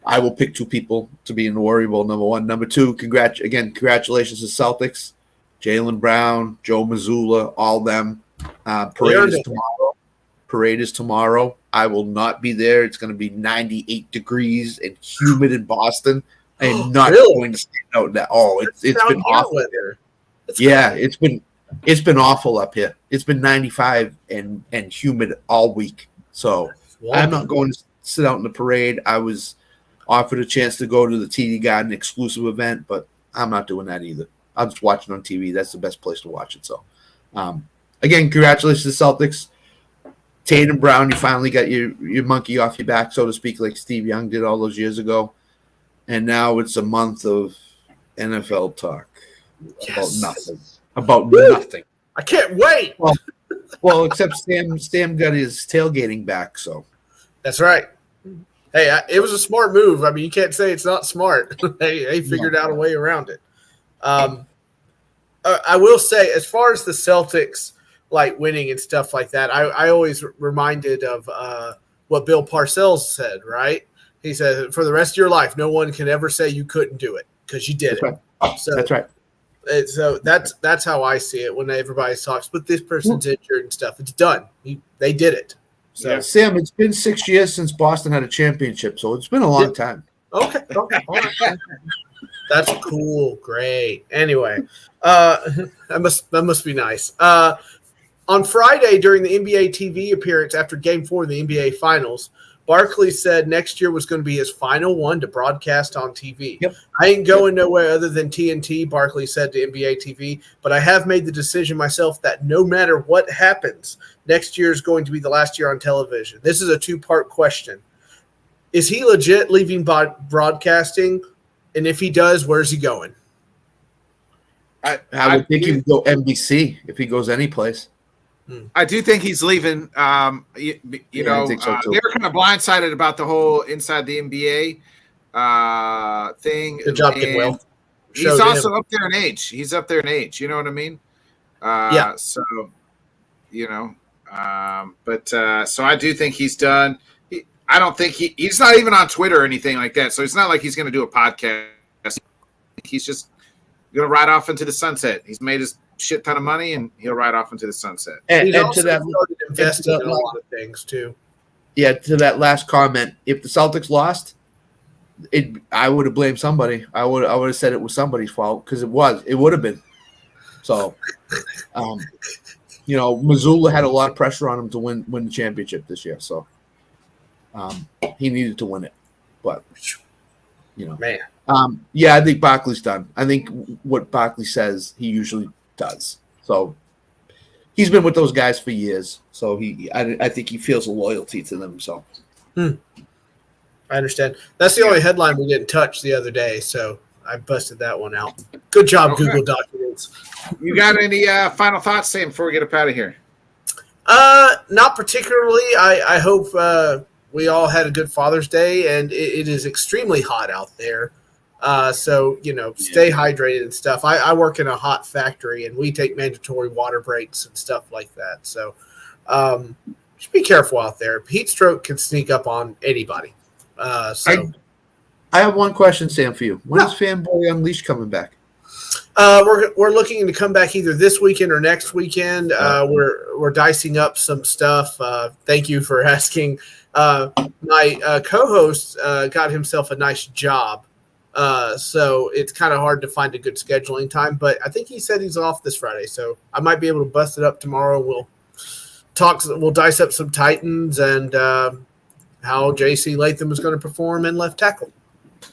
I will pick 2 people to be in the worryable. Number 1. Number 2, congratulations to Celtics. Jaylen Brown, Joe Mazzulla, all them. Parade is tomorrow. I will not be there. It's going to be 98 degrees and humid in Boston. I am not going to stand out that. It's been awful. It's been awful up here. It's been 95 and humid all week. So I'm not going to sit out in the parade. I was offered a chance to go to the TD Garden exclusive event, but I'm not doing that either. I'll just watch it on TV. That's the best place to watch it. So, again, congratulations to Celtics. Tatum Brown, you finally got your monkey off your back, so to speak, like Steve Young did all those years ago. And now it's a month of NFL talk. About nothing. I can't wait. Well, except Sam got his tailgating back, so That's right. Hey, it was a smart move. I mean, you can't say it's not smart. They figured out a way around it. I will say, as far as the Celtics like winning and stuff like that, I always reminded of what Bill Parcells said. Right? He said, "For the rest of your life, no one can ever say you couldn't do it because you did it." Right. So that's right. So that's how I see it when everybody talks. But this person's injured and stuff. It's done. They did it. So yeah. Sam, it's been 6 years since Boston had a championship, so it's been a long time. Okay. All right. That's cool. Great. Anyway, that must be nice. On Friday, during the NBA TV appearance after Game 4 of the NBA Finals, Barkley said next year was going to be his final one to broadcast on TV. Yep. I ain't going nowhere other than TNT, Barkley said to NBA TV, but I have made the decision myself that no matter what happens, next year is going to be the last year on television. This is a two-part question. Is he legit leaving broadcasting? And if he does, where's he going? I would think he would go NBC if he goes any place. I do think he's leaving. You know, think so too. they were kind of blindsided about the whole inside the NBA thing. Good job, Goodwill. He's also up there in age. He's up there in age. You know what I mean? Yeah. So, you know, so I do think he's done. I don't think he's not even on Twitter or anything like that. So it's not like he's going to do a podcast. He's just going to ride off into the sunset. He's made his shit ton of money and he'll ride off into the sunset. And to that, started investing in a lot of things too. Yeah, to that last comment, if the Celtics lost, I would have blamed somebody. I would have said it was somebody's fault because it would have been. So, you know, Missoula had a lot of pressure on him to win the championship this year. So, he needed to win it, but you know, man. Yeah, I think Barkley's done. I think what Barkley says he usually does. So he's been with those guys for years. So I think he feels a loyalty to them. So I understand. That's the only headline we didn't touch the other day. So I busted that one out. Good job, Google Documents. You got any final thoughts, Sam, before we get up out of here? Not particularly. I hope we all had a good Father's Day, and it is extremely hot out there. So, you know, stay hydrated and stuff. I work in a hot factory, and we take mandatory water breaks and stuff like that. So just be careful out there. Heat stroke can sneak up on anybody. I have one question, Sam, for you. When is Fanboy Unleashed coming back? We're looking to come back either this weekend or next weekend. We're dicing up some stuff. Thank you for asking. My co-host got himself a nice job. So it's kind of hard to find a good scheduling time, but I think he said he's off this Friday, so I might be able to bust it up tomorrow. We'll dice up some Titans and how J.C. Latham is going to perform in left tackle.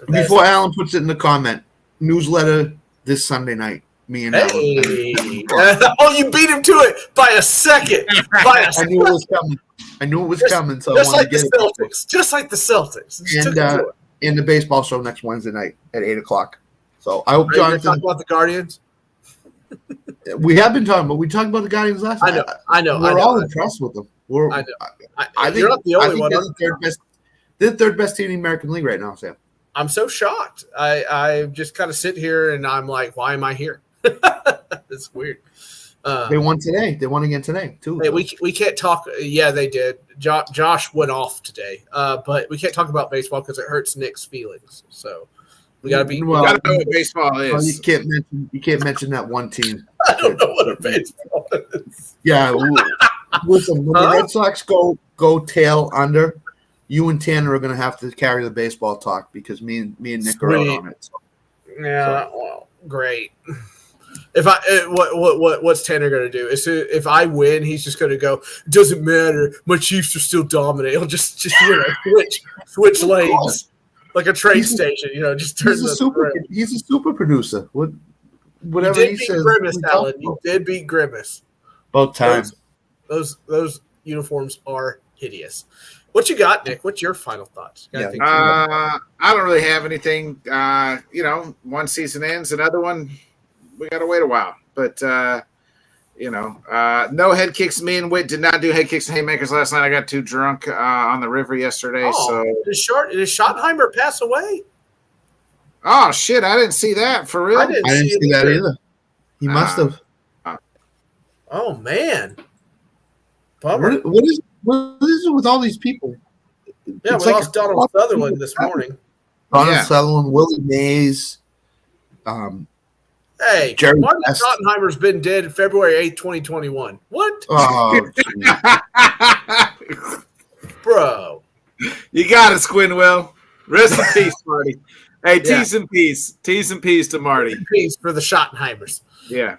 Before Alan puts it in the comment, newsletter this Sunday night. Me and Alan. Oh, you beat him to it by a second. I knew it was coming. So just like the Celtics. Just like the Celtics. In the baseball show next Wednesday night at 8:00. So I hope Jonathan talk about the Guardians. We have been talking, but we talked about the Guardians last night. I know. We're all impressed with them. I think you're not the only one. They're the third best team in the American League right now, Sam. I'm so shocked. I just kind of sit here and I'm like, why am I here? It's weird. They won today. They won again today too. Hey, we can't talk. Yeah, they did. Josh went off today, but we can't talk about baseball because it hurts Nick's feelings. So we gotta be. We gotta know what baseball is. You can't mention that one team. I don't know what a baseball is. Yeah, listen. When the Red Sox go tail under, you and Tanner are going to have to carry the baseball talk because me and Nick are out on it. So. Yeah, well, great. If what's Tanner going to do? If I win, he's just going to go. It doesn't matter. My Chiefs are still dominant. He'll just switch lanes like a train station. Just turn. He's a super producer. Whatever you did he beat says. Grimace, Alan. You did beat Grimace. Both times. Those uniforms are hideous. What you got, Nick? What's your final thoughts? I don't really have anything. One season ends, another one we gotta wait a while. But no head kicks. Me and Whit did not do head kicks and haymakers last night. I got too drunk on the river yesterday. So did Schottenheimer pass away? Oh shit! I didn't see that for real. I didn't see that either. He must have. Oh man, bummer. What is it with all these people? Yeah, we lost Donald Sutherland this morning. Donald Sutherland, Willie Mays. Hey, Jerry Martin West. Schottenheimer's been dead February 8th, 2021. What? Oh, bro. You got it, Squinwell. Rest in peace, Marty. Hey, tease and peace. Tease and peace to Marty. Peace for the Schottenheimers. Yeah.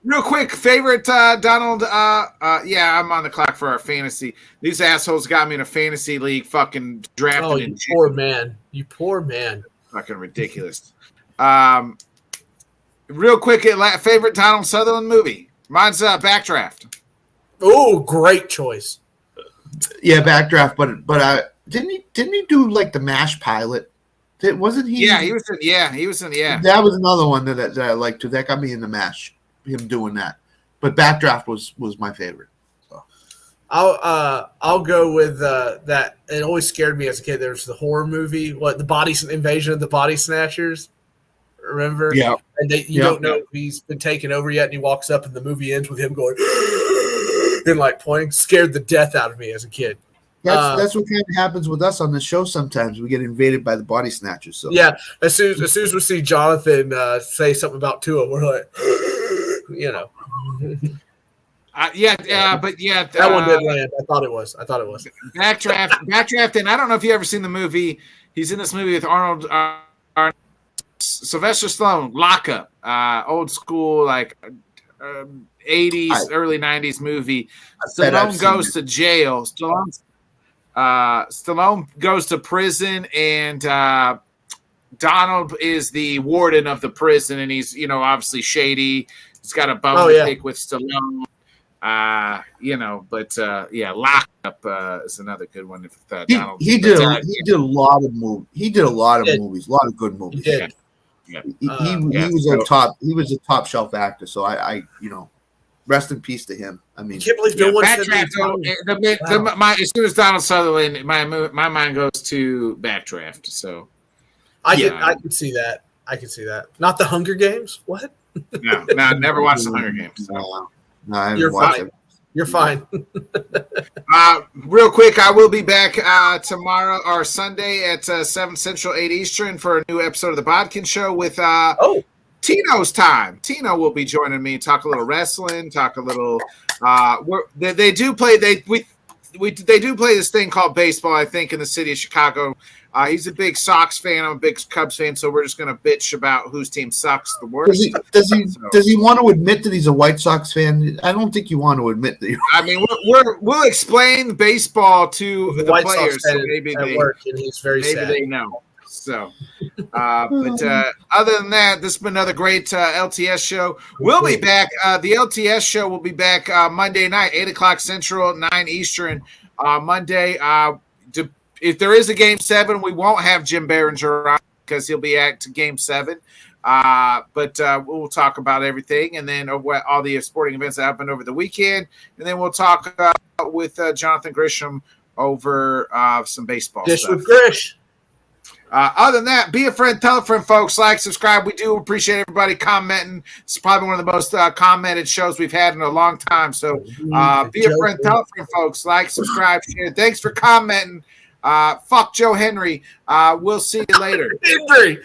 Real quick, favorite Donald. I'm on the clock for our fantasy. These assholes got me in a fantasy league fucking drafted. Oh, you poor man. You poor man. Fucking ridiculous. Real quick, favorite Donald Sutherland movie. Mine's Backdraft. Oh, great choice. Yeah, Backdraft, but didn't he do like the MASH pilot? Wasn't he? Yeah, he was in. That was another one that I liked too. That got me in the MASH. Him doing that, but Backdraft was my favorite. So. I'll go with that. It always scared me as a kid. There's the horror movie, the invasion of the body snatchers. Remember? Yeah. And you don't know if he's been taken over yet, and he walks up, and the movie ends with him going and like pointing. Scared the death out of me as a kid. That's what kind of happens with us on the show. Sometimes we get invaded by the body snatchers. So yeah, as soon as we see Jonathan say something about Tua, we're like, that one did land. I thought it was. Backdraft, and I don't know if you ever seen the movie. He's in this movie with Arnold, Sylvester Stallone, Lockup, old school like 80s, early 90s movie. Stallone goes to jail. Stallone goes to prison, and Donald is the warden of the prison, and he's obviously shady. He's got a bone to pick with Stallone. Lockup is another good one. Donald. He did a lot of movies. He did a lot of movies, a lot of good movies. He did. He was a top shelf actor. So I rest in peace to him. I mean, I can't believe no one said as soon as Donald Sutherland, my mind goes to Backdraft. So I can see that. Not the Hunger Games. What? No, I never watched the Hunger Games. So. No, I haven't watched it. You're fine. Real quick, I will be back tomorrow or Sunday at 7 Central, 8 Eastern for a new episode of the Bodkin Show with Tino's time. Tino will be joining me, talk a little wrestling, talk a little. They do play this thing called baseball, I think, in the city of Chicago. He's a big Sox fan. I'm a big Cubs fan, so we're just going to bitch about whose team sucks the worst. Does he want to admit that he's a White Sox fan? I don't think you want to admit that. I mean, we'll explain baseball to the White players, Sox so maybe at work, and he's very sad. They know. So, but other than that, this has been another great LTS show. We'll be back. The LTS show will be back Monday night, 8 o'clock Central, 9 Eastern. Monday. If there is a Game 7, we won't have Jim Behringer on because he'll be at Game 7. But we'll talk about everything, and then all the sporting events that happened over the weekend, and then we'll talk with Jonathan Grisham over some baseball stuff. With Grish. Other than that, be a friend, tell a friend, folks. Like, subscribe. We do appreciate everybody commenting. It's probably one of the most commented shows we've had in a long time. So be a friend, tell a friend, folks. Like, subscribe, share. Thanks for commenting. Fuck Joe Henry. We'll see you later. Henry.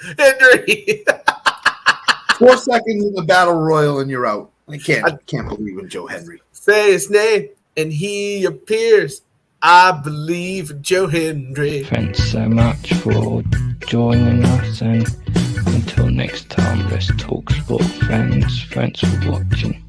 4 seconds in the battle royal and you're out. I can't believe in Joe Henry. Say his name and he appears. I believe in Joe Henry. Thanks so much for joining us, and until next time, let's talk sport, friends. Thanks for watching.